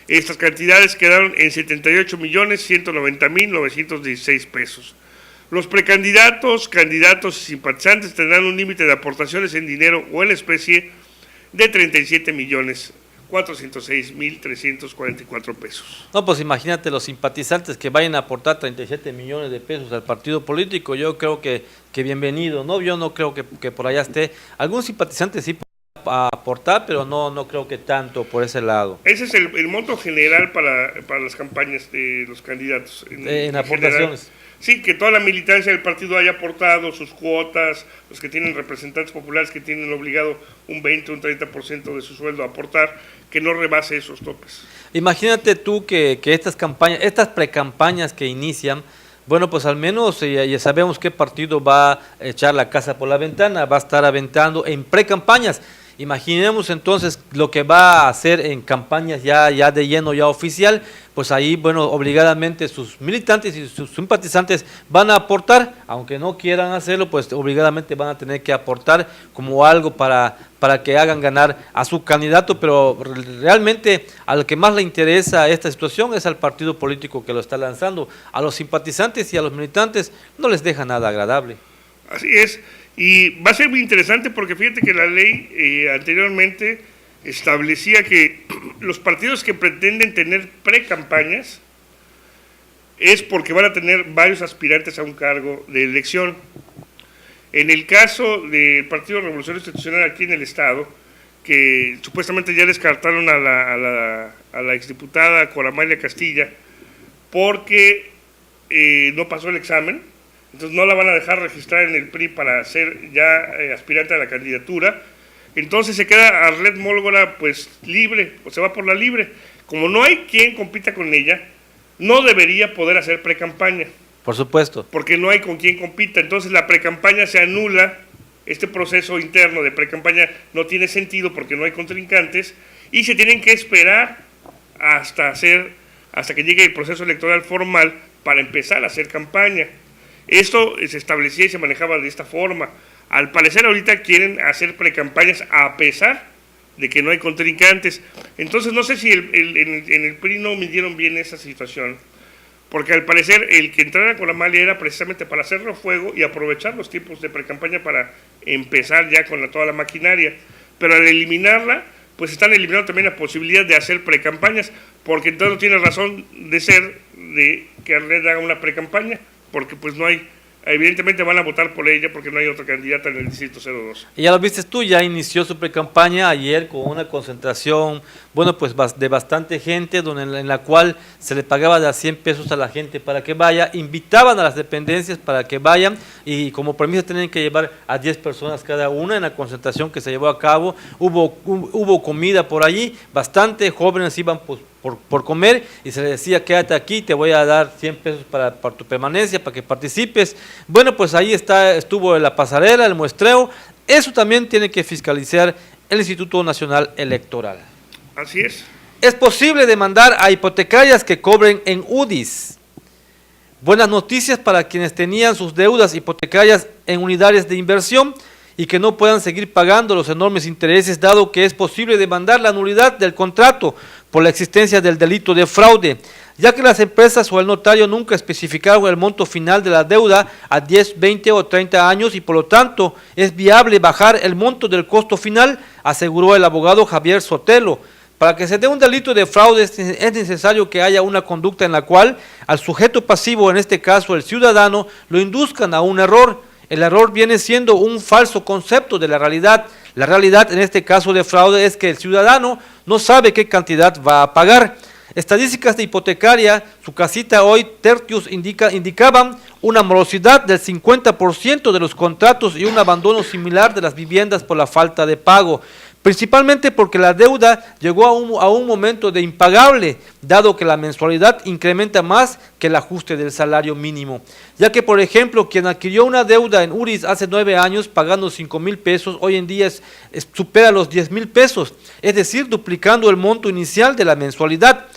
Estas cantidades quedaron en 78.190.916 pesos. Los precandidatos, candidatos y simpatizantes tendrán un límite de aportaciones en dinero o en especie de 37.406.344 pesos. No, pues imagínate los simpatizantes que vayan a aportar 37 millones de pesos al partido político. Yo creo que bienvenido, ¿no? Yo no creo que por allá esté. Algún simpatizante sí puede aportar, pero no creo que tanto por ese lado. Ese es el monto general para las campañas de los candidatos. En aportaciones. General. Sí, que toda la militancia del partido haya aportado sus cuotas, los que tienen representantes populares que tienen obligado un 20, un 30% de su sueldo a aportar, que no rebase esos topes. Imagínate tú que estas campañas, estas precampañas que inician, bueno, pues al menos ya sabemos qué partido va a echar la casa por la ventana, va a estar aventando en precampañas. Imaginemos entonces lo que va a hacer en campañas ya de lleno, ya oficial, pues ahí, bueno, obligadamente sus militantes y sus simpatizantes van a aportar, aunque no quieran hacerlo, pues obligadamente van a tener que aportar como algo para que hagan ganar a su candidato, pero realmente al que más le interesa esta situación es al partido político que lo está lanzando. A los simpatizantes y a los militantes no les deja nada agradable. Así es. Y va a ser muy interesante porque fíjate que la ley anteriormente establecía que los partidos que pretenden tener precampañas es porque van a tener varios aspirantes a un cargo de elección. En el caso del Partido Revolucionario Institucional aquí en el Estado, que supuestamente ya descartaron a la exdiputada Coramalia Castilla porque no pasó el examen, entonces no la van a dejar registrar en el PRI para ser ya aspirante a la candidatura. Entonces se queda Arlet Mólgora pues libre, o se va por la libre. Como no hay quien compita con ella, no debería poder hacer precampaña. Por supuesto. Porque no hay con quien compita. Entonces la precampaña se anula, este proceso interno de precampaña no tiene sentido porque no hay contrincantes y se tienen que esperar hasta que llegue el proceso electoral formal para empezar a hacer campaña. Esto se establecía y se manejaba de esta forma. Al parecer ahorita quieren hacer precampañas a pesar de que no hay contrincantes. Entonces no sé si en el PRI no midieron bien esa situación, porque al parecer el que entrara con Amalia era precisamente para hacerlo fuego y aprovechar los tiempos de precampaña para empezar ya con toda la maquinaria. Pero al eliminarla, pues están eliminando también la posibilidad de hacer precampañas, porque entonces no tiene razón de ser de que Arlet haga una precampaña, porque pues no hay, evidentemente van a votar por ella porque no hay otra candidata en el Distrito 02. Y ya lo viste tú, ya inició su precampaña ayer con una concentración, bueno, pues de bastante gente, en la cual se le pagaba de a 100 pesos a la gente para que vaya, invitaban a las dependencias para que vayan y como premisa tenían que llevar a 10 personas cada una. En la concentración que se llevó a cabo hubo comida por allí, bastante jóvenes iban pues por comer, y se le decía, quédate aquí, te voy a dar 100 pesos para tu permanencia, para que participes. Bueno, pues ahí estuvo la pasarela, el muestreo. Eso también tiene que fiscalizar el Instituto Nacional Electoral. Así es. Es posible demandar a hipotecarias que cobren en UDIs. Buenas noticias para quienes tenían sus deudas hipotecarias en unidades de inversión y que no puedan seguir pagando los enormes intereses, dado que es posible demandar la nulidad del contrato por la existencia del delito de fraude, ya que las empresas o el notario nunca especificaron el monto final de la deuda a 10, 20 o 30 años y por lo tanto es viable bajar el monto del costo final, aseguró el abogado Javier Sotelo. Para que se dé un delito de fraude es necesario que haya una conducta en la cual al sujeto pasivo, en este caso el ciudadano, lo induzcan a un error. El error viene siendo un falso concepto de la realidad. La realidad en este caso de fraude es que el ciudadano no sabe qué cantidad va a pagar. Estadísticas de hipotecaria, su casita hoy, Tertius, indicaban una morosidad del 50% de los contratos y un abandono similar de las viviendas por la falta de pago. Principalmente porque la deuda llegó a un momento de impagable, dado que la mensualidad incrementa más que el ajuste del salario mínimo. Ya que, por ejemplo, quien adquirió una deuda en URIs hace 9 años pagando 5,000 pesos, hoy en día supera los 10,000 pesos, es decir, duplicando el monto inicial de la mensualidad.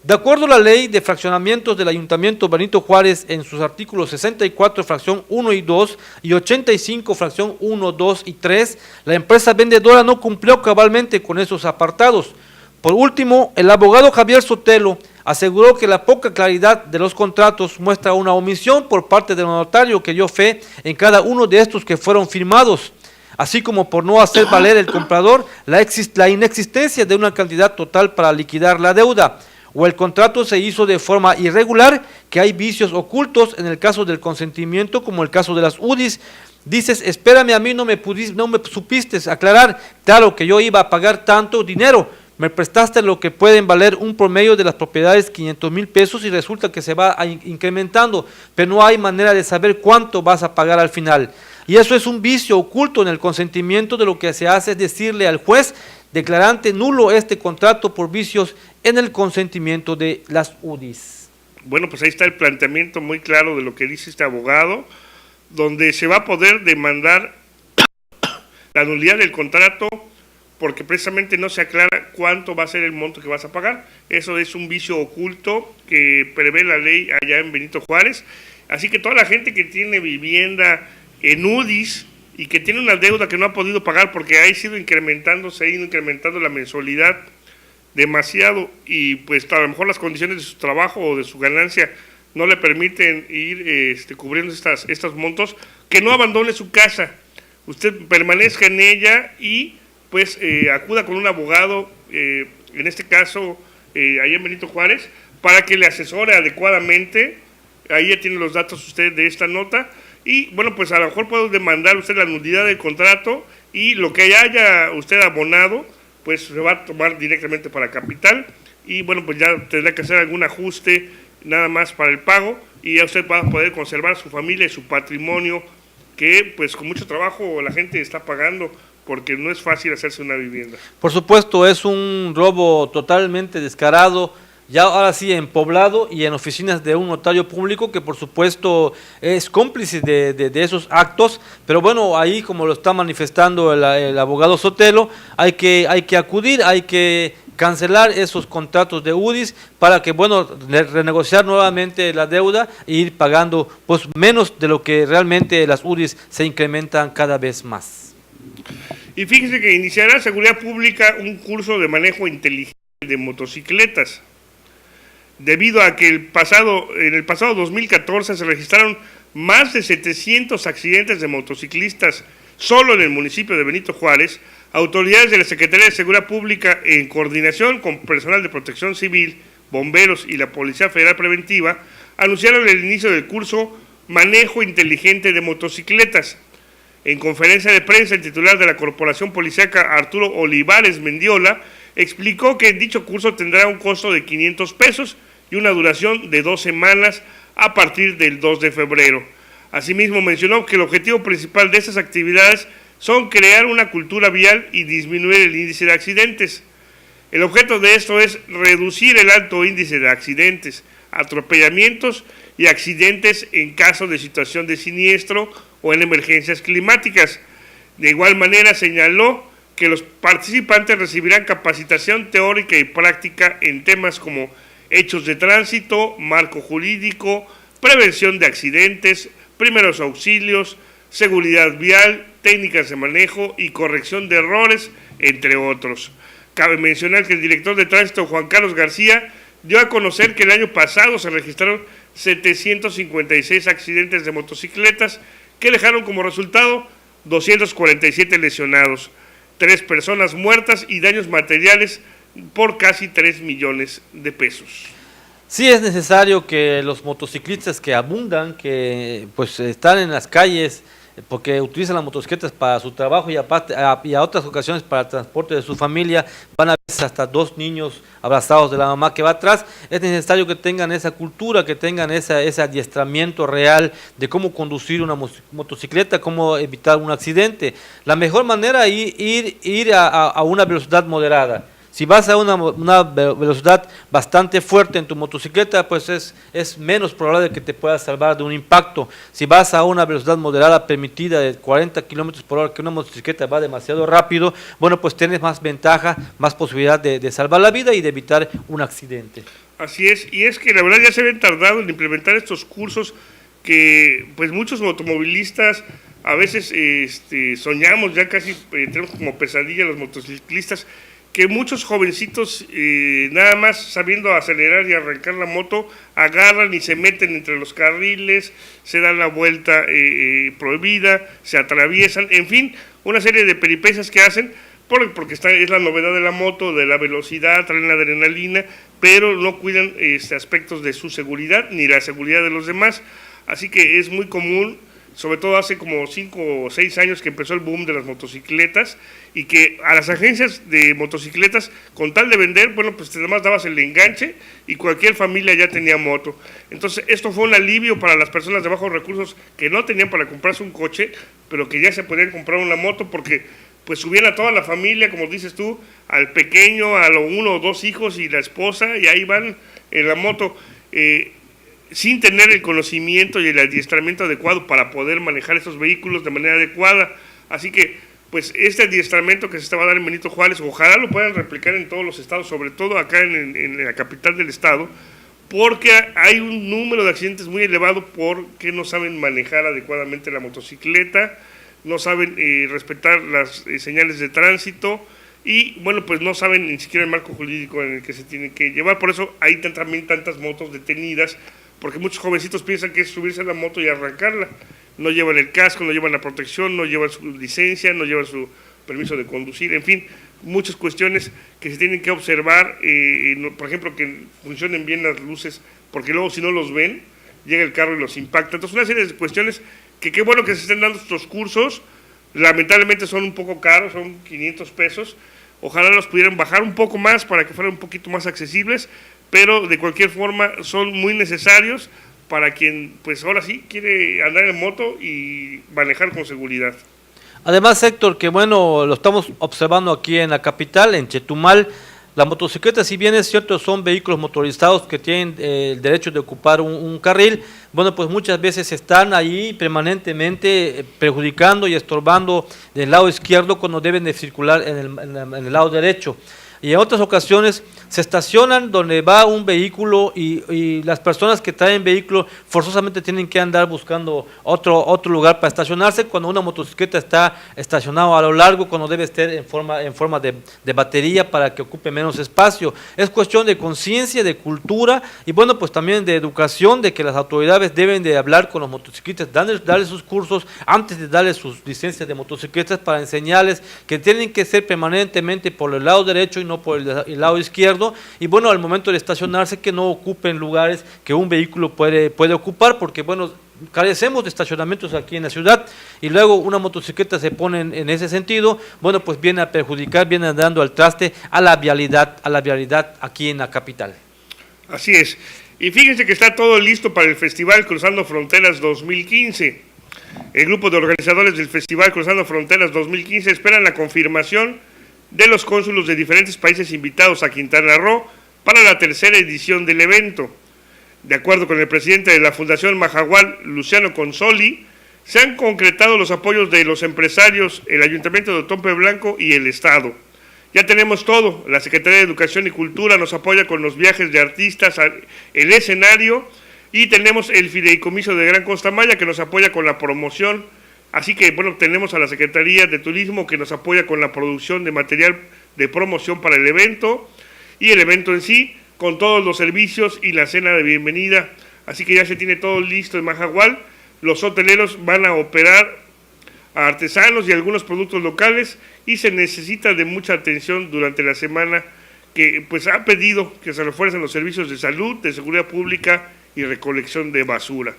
De acuerdo a la ley de fraccionamientos del Ayuntamiento Benito Juárez en sus artículos 64, fracción 1 y 2 y 85, fracción 1, 2 y 3, la empresa vendedora no cumplió cabalmente con esos apartados. Por último, el abogado Javier Sotelo aseguró que la poca claridad de los contratos muestra una omisión por parte del notario que dio fe en cada uno de estos que fueron firmados, así como por no hacer valer el comprador la inexistencia de una cantidad total para liquidar la deuda, o el contrato se hizo de forma irregular, que hay vicios ocultos en el caso del consentimiento, como el caso de las UDIs. Dices, espérame, a mí no me supiste aclarar, claro que yo iba a pagar tanto dinero, me prestaste lo que pueden valer un promedio de las propiedades 500,000 pesos y resulta que se va incrementando, pero no hay manera de saber cuánto vas a pagar al final. Y eso es un vicio oculto en el consentimiento. De lo que se hace es decirle al juez declarante nulo este contrato por vicios en el consentimiento de las UDIs. Bueno, pues ahí está el planteamiento muy claro de lo que dice este abogado, donde se va a poder demandar la nulidad del contrato porque precisamente no se aclara cuánto va a ser el monto que vas a pagar. Eso es un vicio oculto que prevé la ley allá en Benito Juárez. Así que toda la gente que tiene vivienda en UDIs y que tiene una deuda que no ha podido pagar porque ha ido incrementando la mensualidad demasiado y pues a lo mejor las condiciones de su trabajo o de su ganancia no le permiten ir cubriendo estos montos, que no abandone su casa, usted permanezca en ella y pues acuda con un abogado, en este caso allá en Benito Juárez, para que le asesore adecuadamente. Ahí ya tiene los datos usted de esta nota. Y bueno, pues a lo mejor puede demandar usted la nulidad del contrato y lo que haya usted abonado, pues se va a tomar directamente para capital y bueno, pues ya tendrá que hacer algún ajuste nada más para el pago y ya usted va a poder conservar su familia y su patrimonio que pues con mucho trabajo la gente está pagando porque no es fácil hacerse una vivienda. Por supuesto, es un robo totalmente descarado. Ya ahora sí en poblado y en oficinas de un notario público que por supuesto es cómplice de esos actos, pero bueno, ahí como lo está manifestando el abogado Sotelo, hay que acudir, hay que cancelar esos contratos de UDIs para que, bueno, renegociar nuevamente la deuda e ir pagando pues menos de lo que realmente las UDIs se incrementan cada vez más. Y fíjese que iniciará Seguridad Pública un curso de manejo inteligente de motocicletas. Debido a que en el pasado 2014 se registraron más de 700 accidentes de motociclistas solo en el municipio de Benito Juárez, autoridades de la Secretaría de Seguridad Pública, en coordinación con personal de Protección Civil, bomberos y la Policía Federal Preventiva, anunciaron el inicio del curso Manejo Inteligente de Motocicletas. En conferencia de prensa, el titular de la Corporación Policíaca, Arturo Olivares Mendiola, explicó que dicho curso tendrá un costo de 500 pesos y una duración de 2 semanas a partir del 2 de febrero. Asimismo, mencionó que el objetivo principal de estas actividades son crear una cultura vial y disminuir el índice de accidentes. El objeto de esto es reducir el alto índice de accidentes, atropellamientos y accidentes en caso de situación de siniestro o en emergencias climáticas. De igual manera señaló que los participantes recibirán capacitación teórica y práctica en temas como hechos de tránsito, marco jurídico, prevención de accidentes, primeros auxilios, seguridad vial, técnicas de manejo y corrección de errores, entre otros. Cabe mencionar que el director de tránsito, Juan Carlos García, dio a conocer que el año pasado se registraron 756 accidentes de motocicletas que dejaron como resultado 247 lesionados, 3 personas muertas y daños materiales por casi 3 millones de pesos. Sí es necesario que los motociclistas que abundan, que pues están en las calles, porque utilizan las motocicletas para su trabajo y aparte y a otras ocasiones para el transporte de su familia, van a veces hasta 2 niños abrazados de la mamá que va atrás. Es necesario que tengan esa cultura, que tengan ese adiestramiento real de cómo conducir una motocicleta, cómo evitar un accidente. La mejor manera es ir a una velocidad moderada. Si vas a una velocidad bastante fuerte en tu motocicleta, pues es menos probable que te puedas salvar de un impacto. Si vas a una velocidad moderada permitida de 40 kilómetros por hora, que una motocicleta va demasiado rápido, bueno, pues tienes más ventaja, más posibilidad de salvar la vida y de evitar un accidente. Así es, y es que la verdad ya se habían tardado en implementar estos cursos que pues muchos automovilistas a veces soñamos, ya casi tenemos como pesadilla los motociclistas, que muchos jovencitos, nada más sabiendo acelerar y arrancar la moto, agarran y se meten entre los carriles, se dan la vuelta prohibida, se atraviesan, en fin, una serie de peripecias que hacen, porque es la novedad de la moto, de la velocidad, traen la adrenalina, pero no cuidan aspectos de su seguridad ni la seguridad de los demás. Así que es muy común, sobre todo hace como 5 o 6 años que empezó el boom de las motocicletas, y que a las agencias de motocicletas, con tal de vender, bueno, pues además dabas el enganche y cualquier familia ya tenía moto. Entonces esto fue un alivio para las personas de bajos recursos que no tenían para comprarse un coche, pero que ya se podían comprar una moto, porque pues subían a toda la familia, como dices tú, al pequeño, a los 1 o 2 hijos y la esposa, y ahí van en la moto, sin tener el conocimiento y el adiestramiento adecuado para poder manejar estos vehículos de manera adecuada. Así que pues este adiestramiento que se estaba a dar en Benito Juárez, ojalá lo puedan replicar en todos los estados, sobre todo acá en la capital del estado, porque hay un número de accidentes muy elevado porque no saben manejar adecuadamente la motocicleta, no saben respetar las señales de tránsito y, bueno, pues no saben ni siquiera el marco jurídico en el que se tienen que llevar. Por eso hay también tantas motos detenidas, porque muchos jovencitos piensan que es subirse a la moto y arrancarla. No llevan el casco, no llevan la protección, no llevan su licencia, no llevan su permiso de conducir, en fin, muchas cuestiones que se tienen que observar, por ejemplo, que funcionen bien las luces, porque luego si no los ven, llega el carro y los impacta. Entonces una serie de cuestiones que qué bueno que se estén dando estos cursos, lamentablemente son un poco caros, son 500 pesos, ojalá los pudieran bajar un poco más para que fueran un poquito más accesibles, pero de cualquier forma son muy necesarios para quien, pues ahora sí, quiere andar en moto y manejar con seguridad. Además, Héctor, que bueno, lo estamos observando aquí en la capital, en Chetumal, las motocicletas, si bien es cierto, son vehículos motorizados que tienen el derecho de ocupar un carril, bueno, pues muchas veces están ahí permanentemente perjudicando y estorbando del lado izquierdo cuando deben de circular en el lado derecho. Y en otras ocasiones se estacionan donde va un vehículo y las personas que traen vehículo forzosamente tienen que andar buscando otro lugar para estacionarse cuando una motocicleta está estacionada a lo largo, cuando debe estar en forma de batería para que ocupe menos espacio. Es cuestión de conciencia, de cultura y bueno, pues también de educación, de que las autoridades deben de hablar con los motociclistas, darles sus cursos antes de darles sus licencias de motocicletas para enseñarles que tienen que ser permanentemente por el lado derecho y no por el lado izquierdo, y bueno, al momento de estacionarse que no ocupen lugares que un vehículo puede ocupar, porque bueno, carecemos de estacionamientos aquí en la ciudad, y luego una motocicleta se pone en ese sentido, bueno, pues viene a perjudicar, viene dando al traste a la vialidad aquí en la capital. Así es, y fíjense que está todo listo para el Festival Cruzando Fronteras 2015. El grupo de organizadores del Festival Cruzando Fronteras 2015 esperan la confirmación de los cónsulos de diferentes países invitados a Quintana Roo para la tercera edición del evento. De acuerdo con el presidente de la Fundación Mahahual, Luciano Consoli, se han concretado los apoyos de los empresarios, el Ayuntamiento de Otompe Blanco y el Estado. Ya tenemos todo. La Secretaría de Educación y Cultura nos apoya con los viajes de artistas al escenario y tenemos el Fideicomiso de Gran Costa Maya que nos apoya con la promoción. Así que, bueno, tenemos a la Secretaría de Turismo que nos apoya con la producción de material de promoción para el evento y el evento en sí, con todos los servicios y la cena de bienvenida. Así que ya se tiene todo listo en Mahahual. Los hoteleros van a operar a artesanos y algunos productos locales y se necesita de mucha atención durante la semana que pues ha pedido que se refuercen los servicios de salud, de seguridad pública y recolección de basura.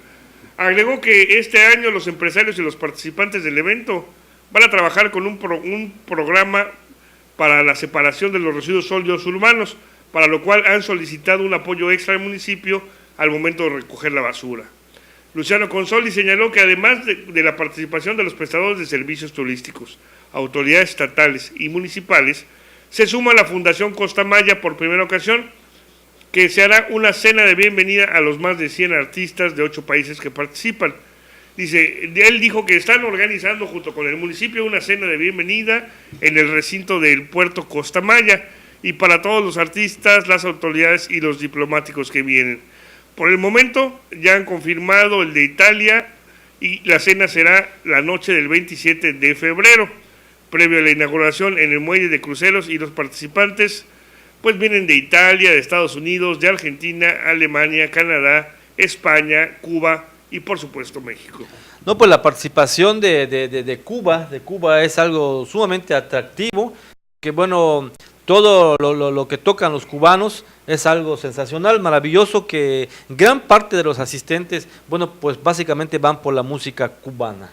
Agregó que este año los empresarios y los participantes del evento van a trabajar con un programa para la separación de los residuos sólidos urbanos, para lo cual han solicitado un apoyo extra al municipio al momento de recoger la basura. Luciano Consoli señaló que además de la participación de los prestadores de servicios turísticos, autoridades estatales y municipales, se suma la Fundación Costa Maya por primera ocasión, que se hará una cena de bienvenida a los más de 100 artistas de 8 países que participan. Él dijo que están organizando junto con el municipio una cena de bienvenida en el recinto del puerto Costa Maya y para todos los artistas, las autoridades y los diplomáticos que vienen. Por el momento ya han confirmado el de Italia y la cena será la noche del 27 de febrero, previo a la inauguración en el muelle de cruceros, y los participantes pues vienen de Italia, de Estados Unidos, de Argentina, Alemania, Canadá, España, Cuba y por supuesto México. No, pues la participación de Cuba es algo sumamente atractivo, que bueno, todo lo que tocan los cubanos es algo sensacional, maravilloso, que gran parte de los asistentes, bueno, pues básicamente van por la música cubana.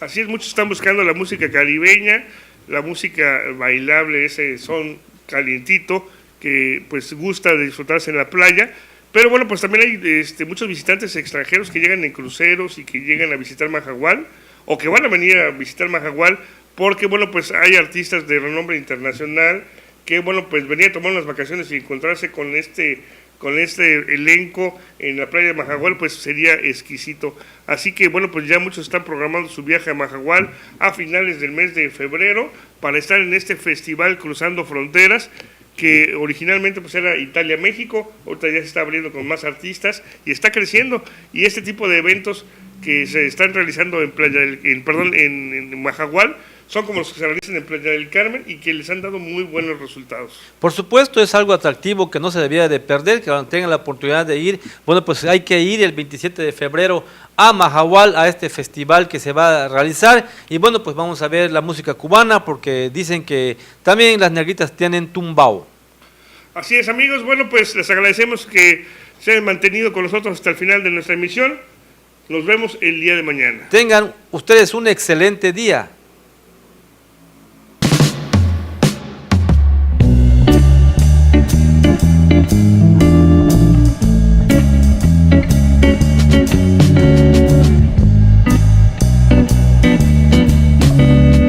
Así es, muchos están buscando la música caribeña, la música bailable, ese son calientito, que pues gusta de disfrutarse en la playa, pero bueno, pues también hay muchos visitantes extranjeros que llegan en cruceros y que llegan a visitar Mahahual, o que van a venir a visitar Mahahual, porque bueno, pues hay artistas de renombre internacional que bueno, pues venía a tomar unas vacaciones y encontrarse con este elenco en la playa de Mahahual, pues sería exquisito. Así que bueno, pues ya muchos están programando su viaje a Mahahual a finales del mes de febrero para estar en este festival Cruzando Fronteras, que originalmente pues era Italia-México, ahorita ya se está abriendo con más artistas y está creciendo, y este tipo de eventos que se están realizando en Mahahual son como los que se realizan en Playa del Carmen y que les han dado muy buenos resultados. Por supuesto, es algo atractivo que no se debía de perder, que cuando tengan la oportunidad de ir, bueno, pues hay que ir el 27 de febrero a Mahahual, a este festival que se va a realizar, y bueno, pues vamos a ver la música cubana, porque dicen que también las negritas tienen tumbao. Así es, amigos, bueno, pues les agradecemos que se hayan mantenido con nosotros hasta el final de nuestra emisión. Nos vemos el día de mañana. Tengan ustedes un excelente día.